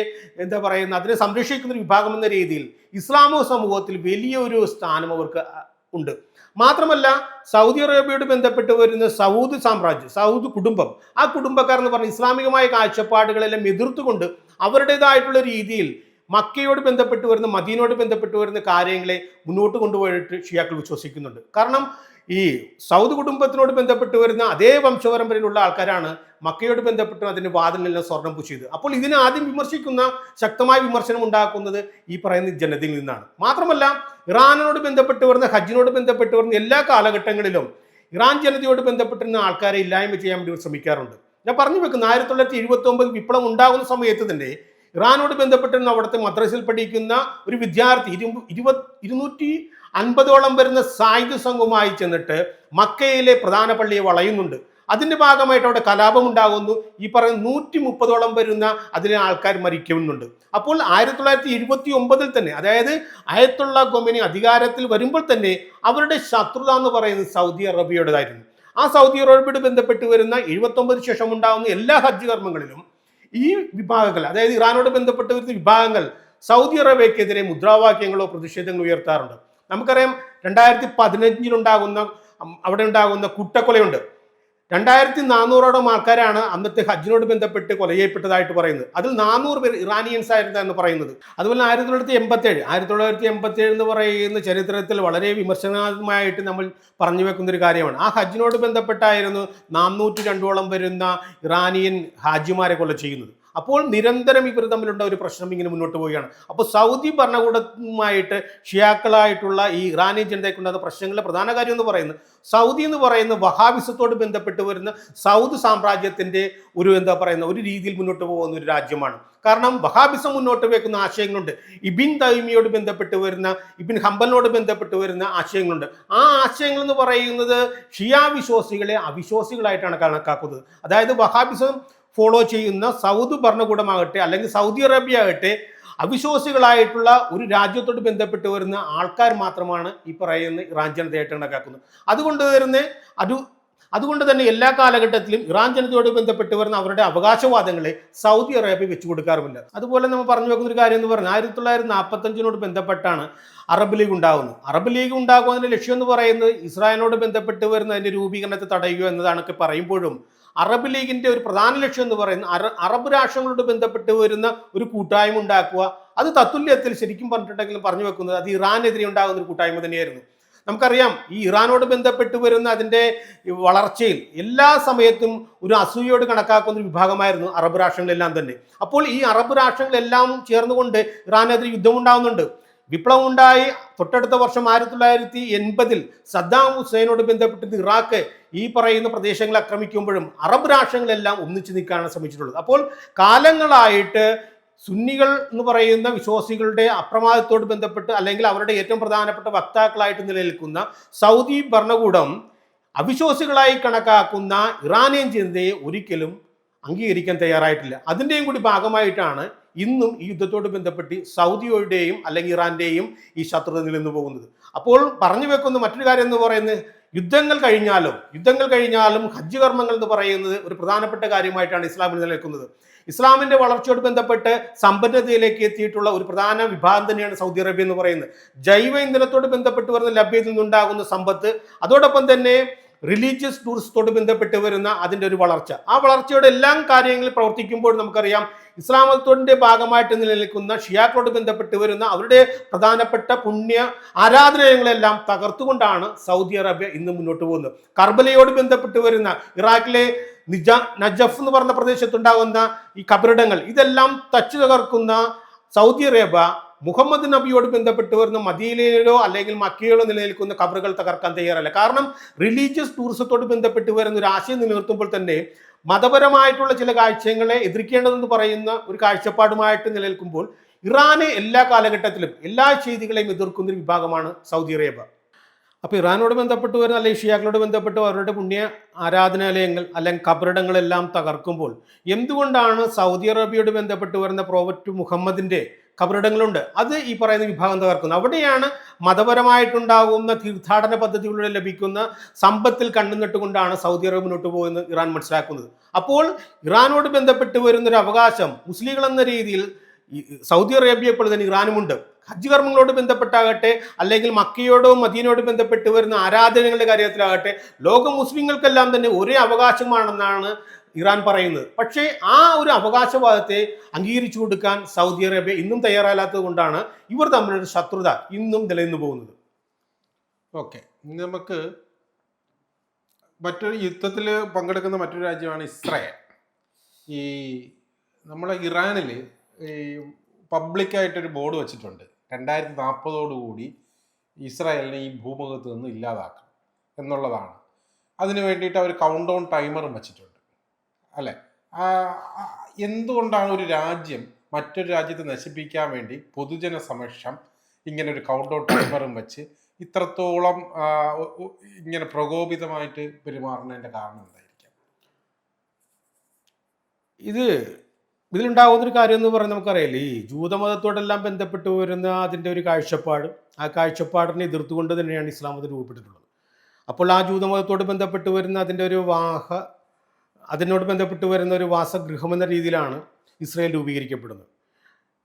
എന്താ പറയുന്ന അതിനെ സംരക്ഷിക്കുന്ന ഒരു വിഭാഗം എന്ന രീതിയിൽ ഇസ്ലാമിക സമൂഹത്തിൽ വലിയൊരു സ്ഥാനം അവർക്ക് ഉണ്ട്. മാത്രമല്ല സൗദി അറേബ്യയോട് ബന്ധപ്പെട്ട് വരുന്ന സൗദ് സാമ്രാജ്യം, സൗദ് കുടുംബം, ആ കുടുംബക്കാർ എന്ന് പറഞ്ഞ ഇസ്ലാമികമായ കാഴ്ചപ്പാടുകളെല്ലാം എതിർത്തുകൊണ്ട് അവരുടേതായിട്ടുള്ള രീതിയിൽ മക്കയോട് ബന്ധപ്പെട്ട് വരുന്ന മദീനയോട് ബന്ധപ്പെട്ട് വരുന്ന കാര്യങ്ങളെ മുന്നോട്ട് കൊണ്ടുപോയിട്ട് ഷിയാക്കൾ വിശ്വസിക്കുന്നുണ്ട്. കാരണം ഈ സൗദ് കുടുംബത്തിനോട് ബന്ധപ്പെട്ട് വരുന്ന അതേ വംശപരമ്പരയിലുള്ള ആൾക്കാരാണ് മക്കയോട് ബന്ധപ്പെട്ട് അതിന് വാതിലെല്ലാം സ്വർണം പൂശിയത്. അപ്പോൾ ഇതിനെ ആദ്യം വിമർശിക്കുന്ന ശക്തമായ വിമർശനം ഉണ്ടാക്കുന്നത് ഈ പറയുന്ന ജനതയിൽ നിന്നാണ്. മാത്രമല്ല ഇറാനോട് ബന്ധപ്പെട്ട് വരുന്ന ഹജ്ജിനോട് ബന്ധപ്പെട്ട് വരുന്ന എല്ലാ കാലഘട്ടങ്ങളിലും ഇറാൻ ജനതയോട് ബന്ധപ്പെട്ടിരുന്ന ആൾക്കാരെ ഇല്ലായ്മ ചെയ്യാൻ വേണ്ടി ഇവർ ശ്രമിക്കാറുണ്ട്. ഞാൻ പറഞ്ഞു വെക്കുന്നു, 1979 വിപ്ലവം ഉണ്ടാകുന്ന സമയത്ത് തന്നെ ഇറാനോട് ബന്ധപ്പെട്ടിരുന്ന അവിടുത്തെ മദ്രസയിൽ പഠിക്കുന്ന ഒരു വിദ്യാർത്ഥി 250ഓളം വരുന്ന സായുധ സംഘവുമായി ചെന്നിട്ട് മക്കയിലെ പ്രധാന പള്ളിയെ വളയുന്നുണ്ട്. അതിന്റെ ഭാഗമായിട്ട് അവിടെ കലാപം ഉണ്ടാകുന്നു. ഈ പറയുന്ന 130ഓളം വരുന്ന അതിലെ ആൾക്കാർ മരിക്കുന്നുണ്ട്. അപ്പോൾ 1979 തന്നെ, അതായത് അയത്തുള്ള ഖൊമേനി അധികാരത്തിൽ വരുമ്പോൾ തന്നെ അവരുടെ ശത്രുത എന്ന് പറയുന്നത് സൗദി അറേബ്യയുടേതായിരുന്നു. ആ സൗദി അറേബ്യയോട് ബന്ധപ്പെട്ട് വരുന്ന 79 ശേഷം ഉണ്ടാകുന്ന എല്ലാ ഹജ്ജ് കർമ്മങ്ങളിലും ഈ വിഭാഗങ്ങൾ, അതായത് ഇറാനോട് ബന്ധപ്പെട്ട് വരുന്ന വിഭാഗങ്ങൾ സൗദി അറേബ്യക്കെതിരെ മുദ്രാവാക്യങ്ങളോ പ്രതിഷേധങ്ങളോ ഉയർത്താറുണ്ട്. നമുക്കറിയാം 2015 അവിടെ ഉണ്ടാകുന്ന കൂട്ടക്കൊലയുണ്ട്. 2400ഓളം ആൾക്കാരാണ് അന്നത്തെ ഹജ്ജിനോട് ബന്ധപ്പെട്ട് കൊല ചെയ്യപ്പെട്ടതായിട്ട് പറയുന്നത്. അതിൽ 400 പേർ ഇറാനിയൻസ് ആയിരുന്നു എന്ന് പറയുന്നത്. അതുപോലെ 1987 എന്ന് പറയുന്ന ചരിത്രത്തിൽ വളരെ വിമർശനാത്മകമായിട്ട് നമ്മൾ പറഞ്ഞു വെക്കുന്ന ഒരു കാര്യമാണ്. ആ ഹജ്ജിനോട് ബന്ധപ്പെട്ടായിരുന്നു 402ഓളം വരുന്ന ഇറാനിയൻ ഹാജിമാരെ കൊല ചെയ്യുന്നത്. അപ്പോൾ നിരന്തരം ഇവർ തമ്മിലുള്ള ഒരു പ്രശ്നം ഇങ്ങനെ മുന്നോട്ട് പോവുകയാണ്. അപ്പോൾ സൗദി ഭരണകൂടവുമായിട്ട് ഷിയാക്കളായിട്ടുള്ള ഈ ഇറാനിയൻ ജനതയ്ക്കുണ്ടാകുന്ന പ്രശ്നങ്ങളുടെ പ്രധാന കാര്യം എന്ന് പറയുന്നത് സൗദി എന്ന് പറയുന്ന വഹാബിസത്തോട് ബന്ധപ്പെട്ട് വരുന്ന സൗദ് സാമ്രാജ്യത്തിന്റെ ഒരു ഒരു രീതിയിൽ മുന്നോട്ട് പോകുന്ന ഒരു രാജ്യമാണ്. കാരണം വഹാബിസം മുന്നോട്ട് വെക്കുന്ന ആശയങ്ങളുണ്ട്. ഇബിൻ തൈമിയോട് ബന്ധപ്പെട്ട് വരുന്ന, ഇബിൻ ഹംബലിനോട് ബന്ധപ്പെട്ട് വരുന്ന ആശയങ്ങളുണ്ട്. ആ ആശയങ്ങൾ എന്ന് പറയുന്നത് ഷിയാ വിശ്വാസികളെ അവിശ്വാസികളായിട്ടാണ് കണക്കാക്കുന്നത്. അതായത് വഹാബിസം ഫോളോ ചെയ്യുന്ന സൗദ് ഭരണകൂടമാകട്ടെ അല്ലെങ്കിൽ സൗദി അറേബ്യ ആകട്ടെ അവിശ്വാസികളായിട്ടുള്ള ഒരു രാജ്യത്തോട് ബന്ധപ്പെട്ട് വരുന്ന ആൾക്കാർ മാത്രമാണ് ഈ പറയുന്ന ഇറാൻ ജനതയായിട്ട് കണക്കാക്കുന്നത്. അതുകൊണ്ട് തന്നെ എല്ലാ കാലഘട്ടത്തിലും ഇറാൻ ജനതയോട് ബന്ധപ്പെട്ട് വരുന്ന അവരുടെ അവകാശവാദങ്ങളെ സൗദി അറേബ്യ വെച്ചു കൊടുക്കാറുമില്ല. അതുപോലെ നമ്മൾ പറഞ്ഞു വെക്കുന്ന ഒരു കാര്യം എന്ന് പറഞ്ഞാൽ 1945 ബന്ധപ്പെട്ടാണ് അറബ് ലീഗ് ഉണ്ടാകുന്നത്. അറബ് ലീഗ് ഉണ്ടാകുന്നതിന്റെ ലക്ഷ്യം എന്ന് പറയുന്നത് ഇസ്രായേലിനോട് ബന്ധപ്പെട്ട് വരുന്ന അതിന്റെ രൂപീകരണത്തെ തടയുക എന്നതാണൊക്കെ പറയുമ്പോഴും അറബ് ലീഗിന്റെ ഒരു പ്രധാന ലക്ഷ്യം എന്ന് പറയുന്നത് അറബ് രാഷ്ട്രങ്ങളോട് ബന്ധപ്പെട്ട് വരുന്ന ഒരു കൂട്ടായ്മ ഉണ്ടാക്കുക. അത് തത്തുല്യത്തിൽ ശരിക്കും പറഞ്ഞിട്ടുണ്ടെങ്കിലും പറഞ്ഞു വെക്കുന്നത് അത് ഇറാനെതിരെ ഉണ്ടാകുന്ന ഒരു കൂട്ടായ്മ തന്നെയായിരുന്നു. നമുക്കറിയാം ഈ ഇറാനോട് ബന്ധപ്പെട്ട് വരുന്ന അതിൻ്റെ വളർച്ചയിൽ എല്ലാ സമയത്തും ഒരു അസൂയയോട് കണക്കാക്കുന്ന ഒരു വിഭാഗമായിരുന്നു അറബ് രാഷ്ട്രങ്ങളെല്ലാം തന്നെ. അപ്പോൾ ഈ അറബ് രാഷ്ട്രങ്ങളെല്ലാം ചേർന്നുകൊണ്ട് ഇറാനെതിരെ യുദ്ധം ഉണ്ടാകുന്നുണ്ട്. വിപ്ലവം ഉണ്ടായി തൊട്ടടുത്ത വർഷം 1980 സദ്ദാം ഹുസൈനോട് ബന്ധപ്പെട്ട് ഇറാഖ് ഈ പറയുന്ന പ്രദേശങ്ങൾ ആക്രമിക്കുമ്പോഴും അറബ് രാഷ്ട്രങ്ങളെല്ലാം ഒന്നിച്ചു നിൽക്കാനാണ് ശ്രമിച്ചിട്ടുള്ളത്. അപ്പോൾ കാലങ്ങളായിട്ട് സുന്നികൾ എന്ന് പറയുന്ന വിശ്വാസികളുടെ അപ്രമാദത്തോട് ബന്ധപ്പെട്ട് അല്ലെങ്കിൽ അവരുടെ ഏറ്റവും പ്രധാനപ്പെട്ട വക്താക്കളായിട്ട് നിലനിൽക്കുന്ന സൗദി ഭരണകൂടം അവിശ്വാസികളായി കണക്കാക്കുന്ന ഇറാനിയൻ ജനതയെ ഒരിക്കലും അംഗീകരിക്കാൻ തയ്യാറായിട്ടില്ല. അതിൻ്റെയും കൂടി ഭാഗമായിട്ടാണ് ഇന്നും ഈ യുദ്ധത്തോട് ബന്ധപ്പെട്ട് സൗദിയുടെയും അല്ലെങ്കിൽ ഇറാന്റെയും ഈ ശത്രുത നിലനിന്നു പോകുന്നത്. അപ്പോൾ പറഞ്ഞു വെക്കുന്ന മറ്റൊരു കാര്യം എന്ന് പറയുന്നത് യുദ്ധങ്ങൾ കഴിഞ്ഞാലും ഹജ്ജ് കർമ്മങ്ങൾ എന്ന് പറയുന്നത് ഒരു പ്രധാനപ്പെട്ട കാര്യമായിട്ടാണ് ഇസ്ലാമിൽ നിലനിൽക്കുന്നത്. ഇസ്ലാമിന്റെ വളർച്ചയോട് ബന്ധപ്പെട്ട് സമ്പന്നതയിലേക്ക് എത്തിയിട്ടുള്ള ഒരു പ്രധാന വിഭാഗം തന്നെയാണ് സൗദി അറേബ്യ എന്ന് പറയുന്നത്. ജൈവ ഇന്ധനത്തോട് ബന്ധപ്പെട്ട് വരുന്ന ലഭ്യതയിൽ നിന്നുണ്ടാകുന്ന സമ്പത്ത്, അതോടൊപ്പം തന്നെ റിലീജിയസ് ടൂറിസത്തോട് ബന്ധപ്പെട്ട് വരുന്ന അതിൻ്റെ ഒരു വളർച്ച, ആ വളർച്ചയുടെ എല്ലാ കാര്യങ്ങളിൽ പ്രവർത്തിക്കുമ്പോൾ നമുക്കറിയാം ഇസ്ലാം മതത്തിന്റെ ഭാഗമായിട്ട് നിലനിൽക്കുന്ന ഷിയാക്കളോട് ബന്ധപ്പെട്ട് വരുന്ന അവരുടെ പ്രധാനപ്പെട്ട പുണ്യ ആരാധനാലയങ്ങളെല്ലാം തകർത്തുകൊണ്ടാണ് സൗദി അറേബ്യ ഇന്ന് മുന്നോട്ട് പോകുന്നത്. കർബലയോട് ബന്ധപ്പെട്ട് വരുന്ന ഇറാഖിലെ നജഫ് എന്ന് പറഞ്ഞ പ്രദേശത്തുണ്ടാകുന്ന ഈ കബറിടങ്ങൾ ഇതെല്ലാം തച്ചു തകർക്കുന്ന സൗദി അറേബ്യ മുഹമ്മദ് നബിയോട് ബന്ധപ്പെട്ട് വരുന്ന മദീനയിലോ അല്ലെങ്കിൽ മക്കയിലോ നിലനിൽക്കുന്ന കബറുകൾ തകർക്കാൻ തയ്യാറല്ല. കാരണം റിലീജിയസ് ടൂറിസത്തോട് ബന്ധപ്പെട്ട് വരുന്ന ഒരു ആശയം നിലനിർത്തുമ്പോൾ തന്നെ മതപരമായിട്ടുള്ള ചില കാഴ്ചകളെ എതിർക്കേണ്ടതെന്ന് പറയുന്ന ഒരു കാഴ്ചപ്പാടുമായിട്ട് നിലനിൽക്കുമ്പോൾ ഇറാനെ എല്ലാ കാലഘട്ടത്തിലും എല്ലാ ചെയ്തികളെയും എതിർക്കുന്ന ഒരു വിഭാഗമാണ് സൗദി അറേബ്യ. അപ്പോൾ ഇറാനോട് ബന്ധപ്പെട്ട് വരുന്ന അല്ലെങ്കിൽ ഷിയാക്കളോട് ബന്ധപ്പെട്ട് അവരുടെ പുണ്യ ആരാധനാലയങ്ങൾ അല്ലെങ്കിൽ കബറിടങ്ങളെല്ലാം തകർക്കുമ്പോൾ എന്തുകൊണ്ടാണ് സൗദി അറേബ്യയോട് ബന്ധപ്പെട്ട് വരുന്ന പ്രോഫറ്റ് മുഹമ്മദിന്റെ കബറിടങ്ങളുണ്ട് അത് ഈ പറയുന്ന വിഭാഗം തകർക്കുന്നത്? അവിടെയാണ് മതപരമായിട്ടുണ്ടാകുന്ന തീർത്ഥാടന പദ്ധതികളിലൂടെ ലഭിക്കുന്ന സമ്പത്തിൽ കണ്ണുനട്ടുകൊണ്ടാണ് സൗദി അറേബ്യ മുന്നോട്ട് പോകുന്നത് ഇറാൻ മനസ്സിലാക്കുന്നത്. അപ്പോൾ ഇറാനോട് ബന്ധപ്പെട്ട് വരുന്നൊരു അവകാശം മുസ്ലിങ്ങൾ എന്ന രീതിയിൽ സൗദി അറേബ്യ ഇപ്പോൾ തന്നെ ഇറാനുമുണ്ട്. ഹജ്ജ് കർമ്മങ്ങളോട് ബന്ധപ്പെട്ടാകട്ടെ അല്ലെങ്കിൽ മക്കയോടോ മദീനയോട് ബന്ധപ്പെട്ട് വരുന്ന ആരാധനകളുടെ കാര്യത്തിലാകട്ടെ ലോക മുസ്ലിങ്ങൾക്കെല്ലാം തന്നെ ഒരേ അവകാശമാണെന്നാണ് ഇറാൻ പറയുന്നത്. പക്ഷേ ആ ഒരു അവകാശവാദത്തെ അംഗീകരിച്ചു കൊടുക്കാൻ സൗദി അറേബ്യ ഇന്നും തയ്യാറല്ലാത്തത് കൊണ്ടാണ് ഇവർ തമ്മിലൊരു ശത്രുത ഇന്നും നിലനിന്നു പോകുന്നത്. ഓക്കെ, നമുക്ക് മറ്റൊരു യുദ്ധത്തിൽ പങ്കെടുക്കുന്ന മറ്റൊരു രാജ്യമാണ് ഇസ്രായേൽ. ഈ നമ്മളെ ഇറാനിൽ ഈ പബ്ലിക്കായിട്ടൊരു ബോർഡ് വെച്ചിട്ടുണ്ട്, 2040 ഇസ്രായേലിനെ ഈ ഭൂമുഖത്ത് നിന്ന് ഇല്ലാതാക്കും എന്നുള്ളതാണ്. അതിന് വേണ്ടിയിട്ട് അവർ കൗണ്ട് ഡൗൺ ടൈമറും വെച്ചിട്ടുണ്ട് അല്ലേ. എന്തുകൊണ്ടാണ് ഒരു രാജ്യം മറ്റൊരു രാജ്യത്തെ നശിപ്പിക്കാൻ വേണ്ടി പൊതുജന സമക്ഷം ഇങ്ങനെ ഒരു കൗണ്ട് ഡൗൺ ടൈമറും വെച്ച് ഇത്രത്തോളം ഇങ്ങനെ പ്രകോപിതമായിട്ട് പെരുമാറുന്നതിൻ്റെ കാരണം എന്തായിരിക്കാം? ഇതിലുണ്ടാകുന്നൊരു കാര്യം എന്ന് പറഞ്ഞാൽ നമുക്കറിയില്ലേ, ഈ ജൂതമതത്തോടെല്ലാം ബന്ധപ്പെട്ട് വരുന്ന അതിൻ്റെ ഒരു കാഴ്ചപ്പാട്, ആ കാഴ്ചപ്പാടിനെ എതിർത്തുകൊണ്ട് തന്നെയാണ് ഇസ്ലാം മതം രൂപപ്പെട്ടിട്ടുള്ളത്. അപ്പോൾ ആ ജൂതമതത്തോട് ബന്ധപ്പെട്ട് വരുന്ന അതിനോട് ബന്ധപ്പെട്ട് വരുന്ന ഒരു വാസഗൃഹം എന്ന രീതിയിലാണ് ഇസ്രായേൽ രൂപീകരിക്കപ്പെടുന്നത്.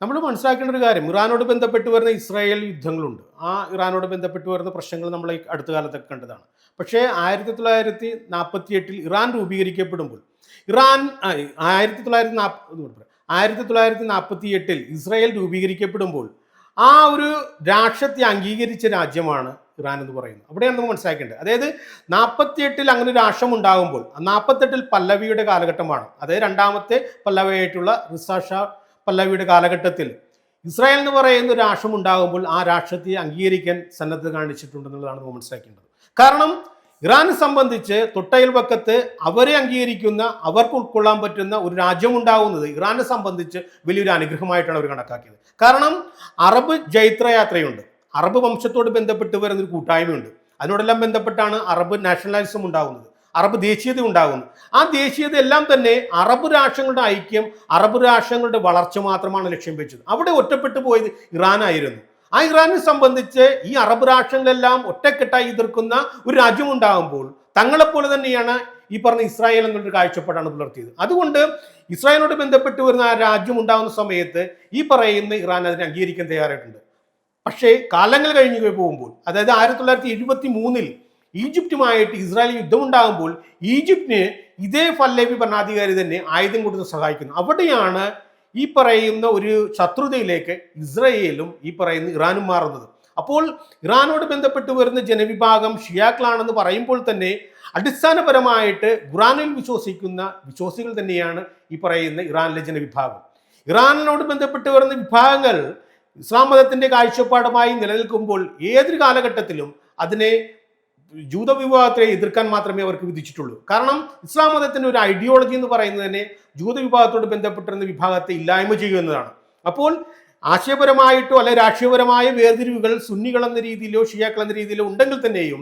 നമ്മൾ മനസ്സിലാക്കേണ്ട ഒരു കാര്യം, ഇറാനോട് ബന്ധപ്പെട്ട് വരുന്ന ഇസ്രായേൽ യുദ്ധങ്ങളുണ്ട്. ആ ഇറാനോട് ബന്ധപ്പെട്ട് വരുന്ന പ്രശ്നങ്ങൾ നമ്മൾ ഈ അടുത്ത കാലത്തൊക്കെ കണ്ടതാണ്. പക്ഷേ 1948 ഇറാൻ രൂപീകരിക്കപ്പെടുമ്പോൾ 1948 ഇസ്രായേൽ രൂപീകരിക്കപ്പെടുമ്പോൾ ആ ഒരു രാഷ്ട്രത്തെ അംഗീകരിച്ച രാജ്യമാണ് ഇറാൻ എന്ന് പറയുന്നത്. അവിടെയാണ് നമ്മൾ മനസ്സിലാക്കേണ്ടത്. അതായത് 48 അങ്ങനെ ഒരു രാഷ്ട്രം ഉണ്ടാകുമ്പോൾ 48 പല്ലവിയുടെ കാലഘട്ടമാണ്. അതായത് രണ്ടാമത്തെ പല്ലവിയായിട്ടുള്ള റിസാ ഷാ പല്ലവിയുടെ കാലഘട്ടത്തിൽ ഇസ്രായേൽ എന്ന് പറയുന്ന ഒരു രാഷ്ട്രം ഉണ്ടാകുമ്പോൾ ആ രാഷ്ട്രത്തെ അംഗീകരിക്കാൻ സന്നദ്ധത കാണിച്ചിട്ടുണ്ടെന്നുള്ളതാണ് നമ്മൾ മനസ്സിലാക്കേണ്ടത്. കാരണം ഇറാനെ സംബന്ധിച്ച് തൊട്ടയൽവക്കത്ത് അവരെ അംഗീകരിക്കുന്ന, അവർക്ക് ഉൾക്കൊള്ളാൻ പറ്റുന്ന ഒരു രാജ്യം ഉണ്ടാകുന്നത് ഇറാനെ സംബന്ധിച്ച് വലിയൊരു അനുഗ്രഹമായിട്ടാണ് അവർ കണക്കാക്കിയത്. കാരണം അറബ് ജൈത്രയാത്രയുണ്ട്, അറബ് വംശത്തോട് ബന്ധപ്പെട്ട് വരുന്നൊരു കൂട്ടായ്മയുണ്ട്. അതിനോടെല്ലാം ബന്ധപ്പെട്ടാണ് അറബ് നാഷണലിസം ഉണ്ടാകുന്നത്, അറബ് ദേശീയത ഉണ്ടാകുന്നത്. ആ ദേശീയത എല്ലാം തന്നെ അറബ് രാഷ്ട്രങ്ങളുടെ ഐക്യം, അറബ് രാഷ്ട്രങ്ങളുടെ വളർച്ച മാത്രമാണ് ലക്ഷ്യം വെച്ചത്. അവിടെ ഒറ്റപ്പെട്ടു പോയത് ഇറാനായിരുന്നു. ആ ഇറാനെ സംബന്ധിച്ച് ഈ അറബ് രാഷ്ട്രങ്ങളെല്ലാം ഒറ്റക്കെട്ടായി എതിർക്കുന്ന ഒരു രാജ്യം ഉണ്ടാകുമ്പോൾ തങ്ങളെപ്പോലെ തന്നെയാണ് ഈ പറഞ്ഞ ഇസ്രായേൽ എന്നുള്ളൊരു കാഴ്ചപ്പാടാണ് പുലർത്തിയത്. അതുകൊണ്ട് ഇസ്രായേലിനോട് ബന്ധപ്പെട്ട് വരുന്ന ആ രാജ്യം ഉണ്ടാകുന്ന സമയത്ത് ഈ പറയുന്ന ഇറാൻ അതിനെ അംഗീകരിക്കാൻ തയ്യാറായിട്ടുണ്ട്. പക്ഷേ കാലങ്ങൾ കഴിഞ്ഞു പോകുമ്പോൾ, അതായത് 1973 ഈജിപ്തുമായിട്ട് ഇസ്രായേൽ യുദ്ധം ഉണ്ടാകുമ്പോൾ ഈജിപ്തിന് ഇതേ പല്ലവി ഭരണാധികാരി തന്നെ ആയുധം കൊടുത്ത് സഹായിക്കുന്നു. അവിടെയാണ് ഈ പറയുന്ന ഒരു ശത്രുതയിലേക്ക് ഇസ്രായേലും ഈ പറയുന്ന ഇറാനും മാറുന്നത്. അപ്പോൾ ഇറാനോട് ബന്ധപ്പെട്ട് വരുന്ന ജനവിഭാഗം ഷിയാക്കളാണെന്ന് പറയുമ്പോൾ തന്നെ അടിസ്ഥാനപരമായിട്ട് ഖുറാനിൽ വിശ്വസിക്കുന്ന വിശ്വാസികൾ തന്നെയാണ് ഈ പറയുന്ന ഇറാനിലെ ജനവിഭാഗം. ഇറാനിനോട് ബന്ധപ്പെട്ട് വരുന്ന വിഭാഗങ്ങൾ ഇസ്ലാം മതത്തിന്റെ കാഴ്ചപ്പാടുമായി നിലനിൽക്കുമ്പോൾ ഏതൊരു കാലഘട്ടത്തിലും അതിനെ ജൂത വിഭാഗത്തെ എതിർക്കാൻ മാത്രമേ അവർക്ക് വിധിച്ചിട്ടുള്ളൂ. കാരണം ഇസ്ലാം മതത്തിന്റെ ഒരു ഐഡിയോളജി എന്ന് പറയുന്നത് തന്നെ ജൂത വിഭാഗത്തോട് ബന്ധപ്പെട്ടിരുന്ന വിഭാഗത്തെ ഇല്ലായ്മ ചെയ്യുക എന്നതാണ്. അപ്പോൾ ആശയപരമായിട്ടോ അല്ലെ രാഷ്ട്രീയപരമായ വേർതിരിവുകൾ സുന്നികൾ എന്ന രീതിയിലോ ഷിയാക്കൾ എന്ന രീതിയിലോ ഉണ്ടെങ്കിൽ തന്നെയും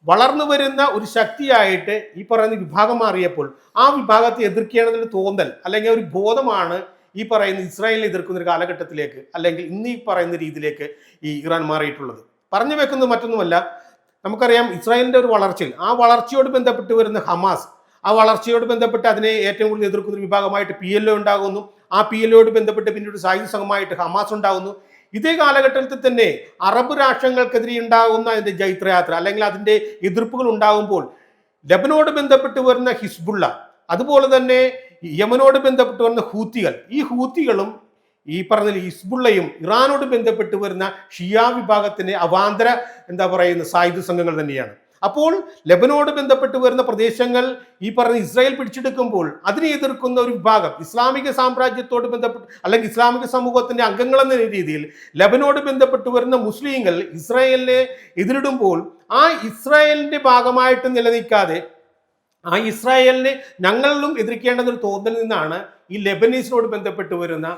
വളർന്നു വരുന്ന ഒരു ശക്തിയായിട്ട് ഈ പറയുന്ന വിഭാഗം മാറിയപ്പോൾ ആ വിഭാഗത്തെ എതിർക്കേണ്ടതിന് തോന്നൽ അല്ലെങ്കിൽ ഒരു ബോധമാണ് ഈ പറയുന്ന ഇസ്രായേലിനെ എതിർക്കുന്ന ഒരു കാലഘട്ടത്തിലേക്ക് അല്ലെങ്കിൽ ഇന്ന് ഈ പറയുന്ന രീതിയിലേക്ക് ഈ ഇറാൻ മാറിയിട്ടുള്ളത്. പറഞ്ഞു വെക്കുന്നത് മറ്റൊന്നുമല്ല, നമുക്കറിയാം ഇസ്രായേലിന്റെ ഒരു വളർച്ചയിൽ ആ വളർച്ചയോട് ബന്ധപ്പെട്ട് വരുന്ന ഹമാസ്, ആ വളർച്ചയോട് ബന്ധപ്പെട്ട് അതിനെ ഏറ്റവും കൂടുതൽ എതിർക്കുന്ന ഒരു വിഭാഗമായിട്ട് PLO ഉണ്ടാകുന്നു. ആ PLOയോട് ബന്ധപ്പെട്ട് പിന്നീട് സായുധ സംഘമായിട്ട് ഹമാസ് ഉണ്ടാകുന്നു. ഇതേ കാലഘട്ടത്തിൽ തന്നെ അറബ് രാഷ്ട്രങ്ങൾക്കെതിരെ ഉണ്ടാകുന്ന അതിന്റെ ജൈത്രയാത്ര അല്ലെങ്കിൽ അതിന്റെ എതിർപ്പുകൾ ഉണ്ടാകുമ്പോൾ ലെബനോട് ബന്ധപ്പെട്ട് വരുന്ന ഹിസ്ബുള്ള, അതുപോലെ തന്നെ യമനോട് ബന്ധപ്പെട്ട് വരുന്ന ഹൂത്തികൾ, ഈ ഹൂത്തികളും ഈ പറഞ്ഞ ഹിസ്ബുള്ളയും ഇറാനോട് ബന്ധപ്പെട്ട് വരുന്ന ഷിയ വിഭാഗത്തിന്റെ അവാന്തര സായുധ സംഘങ്ങൾ തന്നെയാണ്. അപ്പോൾ ലെബനോട് ബന്ധപ്പെട്ട് വരുന്ന പ്രദേശങ്ങൾ ഈ പറഞ്ഞ ഇസ്രായേൽ പിടിച്ചെടുക്കുമ്പോൾ അതിനെ എതിർക്കുന്ന ഒരു വിഭാഗം ഇസ്ലാമിക സാമ്രാജ്യത്തോട് ബന്ധപ്പെട്ട് അല്ലെങ്കിൽ ഇസ്ലാമിക സമൂഹത്തിന്റെ അംഗങ്ങൾ എന്ന രീതിയിൽ ലെബനോട് ബന്ധപ്പെട്ട് വരുന്ന മുസ്ലിങ്ങൾ ഇസ്രായേലിനെ എതിരിടുമ്പോൾ ആ ഇസ്രായേലിന്റെ ഭാഗമായിട്ട് നിലനിൽക്കാതെ ആ ഇസ്രായേലിനെ ഞങ്ങളിലും എതിർക്കേണ്ടെന്നൊരു തോന്നലിൽ നിന്നാണ് ഈ ലെബനീസിനോട് ബന്ധപ്പെട്ട് വരുന്ന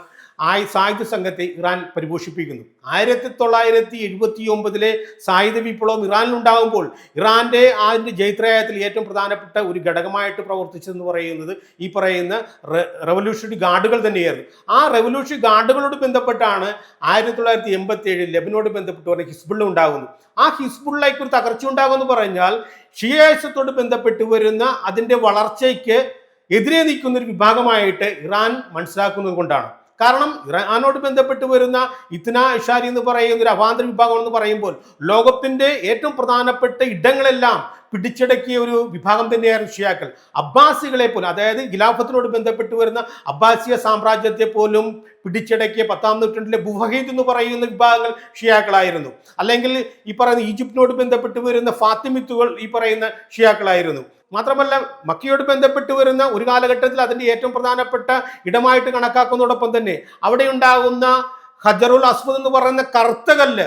സായുധ സംഘത്തെ ഇറാൻ പരിപോഷിപ്പിക്കുന്നു. 1979 സായുധ വിപ്ലവം ഇറാനിലുണ്ടാകുമ്പോൾ ഇറാന്റെ അതിന്റെ ജൈത്രയായത്തിൽ ഏറ്റവും പ്രധാനപ്പെട്ട ഒരു ഘടകമായിട്ട് പ്രവർത്തിച്ചതെന്ന് പറയുന്നത് ഈ പറയുന്ന റവല്യൂഷണറി ഗാർഡുകൾ തന്നെയായിരുന്നു. ആ റവല്യൂഷണറി ഗാർഡുകളോട് ബന്ധപ്പെട്ടാണ് 1987 ലെബനോട് ബന്ധപ്പെട്ട് പറഞ്ഞ ഹിസ്ബുള്ള ഉണ്ടാകുന്നത്. ആ ഹിസ്ബുള്ളയ്ക്ക് ഒരു തകർച്ച ഉണ്ടാകുമെന്ന് പറഞ്ഞാൽ ഷിയായിസത്തോട് ബന്ധപ്പെട്ട് വരുന്ന അതിന്റെ വളർച്ചയ്ക്ക് എതിരെ നിൽക്കുന്ന ഒരു വിഭാഗമായിട്ട് ഇറാൻ മനസ്സിലാക്കുന്നത് കൊണ്ടാണ്. കാരണം ഇറാനോട് ബന്ധപ്പെട്ട് വരുന്ന ഇത്ന ഇഷാരി എന്ന് പറയുന്ന ഒരു അവാന്തര വിഭാഗം എന്ന് പറയുമ്പോൾ ലോകത്തിന്റെ ഏറ്റവും പ്രധാനപ്പെട്ട ഇടങ്ങളെല്ലാം പിടിച്ചടക്കിയ ഒരു വിഭാഗം തന്നെയായിരുന്നു ഷിയാക്കൾ. അബ്ബാസികളെ പോലും, അതായത് ഖിലാഫത്തിനോട് ബന്ധപ്പെട്ട് വരുന്ന അബ്ബാസിയ സാമ്രാജ്യത്തെ പോലും പിടിച്ചടക്കിയ 10-ാം നൂറ്റാണ്ടിലെ ബുവഹീദ് എന്ന് പറയുന്ന വിഭാഗങ്ങൾ ഷിയാക്കളായിരുന്നു. അല്ലെങ്കിൽ ഈ പറയുന്ന ഈജിപ്തിനോട് ബന്ധപ്പെട്ട് വരുന്ന ഫാത്തിമിത്തുകൾ ഈ പറയുന്ന ഷിയാക്കളായിരുന്നു. മാത്രമല്ല മക്കയോട് ബന്ധപ്പെട്ട് വരുന്ന ഒരു കാലഘട്ടത്തിൽ അതിന്റെ ഏറ്റവും പ്രധാനപ്പെട്ട ഇടമായിട്ട് കണക്കാക്കുന്നതോടൊപ്പം തന്നെ അവിടെ ഉണ്ടാകുന്ന ഹജറുൽ അസ്വദ് എന്ന് പറയുന്ന കറുത്ത കല്ല്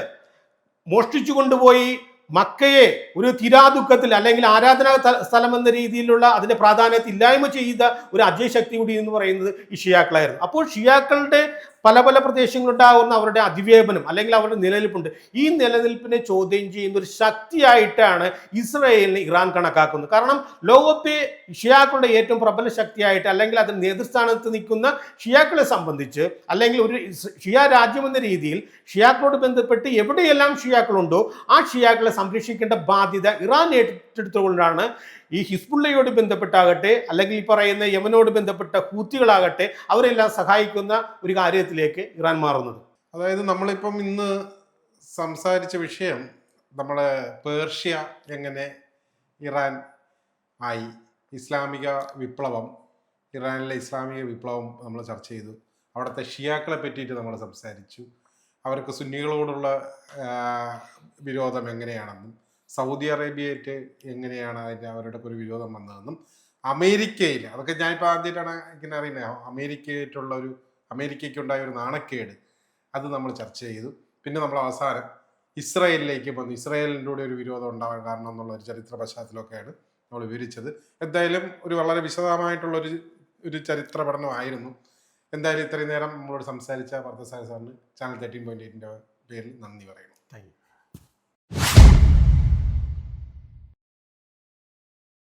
മോഷ്ടിച്ചു കൊണ്ടുപോയി മക്കയെ ഒരു തിരാദുഃഖത്തിൽ അല്ലെങ്കിൽ ആരാധനാ സ്ഥലം എന്ന രീതിയിലുള്ള അതിന്റെ പ്രാധാന്യത്തെ ഇല്ലായ്മ ചെയ്ത ഒരു അജയശക്തി കൂടി എന്ന് പറയുന്നത് ഈ ഷിയാക്കളായിരുന്നു. അപ്പോൾ ഷിയാക്കളുടെ പല പല പ്രദേശങ്ങളുണ്ടാകുന്ന അവരുടെ അതിവേപനം അല്ലെങ്കിൽ അവരുടെ നിലനിൽപ്പുണ്ട്. ഈ നിലനിൽപ്പിനെ ചോദ്യം ചെയ്യുന്ന ഒരു ശക്തിയായിട്ടാണ് ഇസ്രായേലിനെ ഇറാൻ കണക്കാക്കുന്നത്. കാരണം ലോകത്തെ ഷിയാക്കളുടെ ഏറ്റവും പ്രബല ശക്തിയായിട്ട് അല്ലെങ്കിൽ അതിന് നേതൃസ്ഥാനത്ത് നിൽക്കുന്ന ഷിയാക്കളെ സംബന്ധിച്ച് അല്ലെങ്കിൽ ഒരു ഷിയ രാജ്യം എന്ന രീതിയിൽ ഷിയാക്കളോട് ബന്ധപ്പെട്ട് എവിടെയെല്ലാം ഷിയാക്കളുണ്ടോ ആ ഷിയാക്കളെ സംരക്ഷിക്കേണ്ട ബാധ്യത ഇറാൻ ഏറ്റെടുത്തുകൊണ്ടാണ് ഈ ഹിസ്ബുള്ളയോട് ബന്ധപ്പെട്ടാകട്ടെ അല്ലെങ്കിൽ ഈ പറയുന്ന യമനോട് ബന്ധപ്പെട്ട ഹൂത്തികളാകട്ടെ അവരെല്ലാം സഹായിക്കുന്ന ഒരു കാര്യത്തിലേക്ക് ഇറാൻ മാറുന്നത്. അതായത് നമ്മളിപ്പം ഇന്ന് സംസാരിച്ച വിഷയം നമ്മളെ പേർഷ്യ എങ്ങനെ ഇറാൻ ആയി, ഇസ്ലാമിക വിപ്ലവം, ഇറാനിലെ ഇസ്ലാമിക വിപ്ലവം നമ്മൾ ചർച്ച ചെയ്തു. അവിടുത്തെ ഷിയാക്കളെ പറ്റിയിട്ട് നമ്മൾ സംസാരിച്ചു. അവർക്ക് സുന്നികളോടുള്ള വിരോധം എങ്ങനെയാണെന്നും സൗദി അറേബ്യയായിട്ട് എങ്ങനെയാണ് അതിൻ്റെ അവരുടെ ഒരു വിരോധം വന്നതെന്നും അമേരിക്കയിൽ, അതൊക്കെ ഞാനിപ്പോൾ ആദ്യമായിട്ടാണ് ഇങ്ങനെ അറിയുന്നത്, അമേരിക്കയ്ക്കുണ്ടായ ഒരു നാണക്കേട് അത് നമ്മൾ ചർച്ച ചെയ്തു. പിന്നെ നമ്മൾ അവസാനം ഇസ്രായേലിലേക്ക് വന്നു. ഇസ്രായേലിൻ്റെ കൂടെ ഒരു വിരോധം ഉണ്ടാവാൻ കാരണം എന്നുള്ള ഒരു ചരിത്ര പശ്ചാത്തലമൊക്കെയാണ് നമ്മൾ വിവരിച്ചത്. എന്തായാലും ഒരു വളരെ വിശദമായിട്ടുള്ളൊരു ചരിത്ര പഠനമായിരുന്നു. എന്തായാലും ഇത്രയും നേരം നമ്മളോട് സംസാരിച്ച പാർത്ഥസാരഥി സാറിന് ചാനൽ 13.8 പേരിൽ നന്ദി പറയുന്നു. Thank you.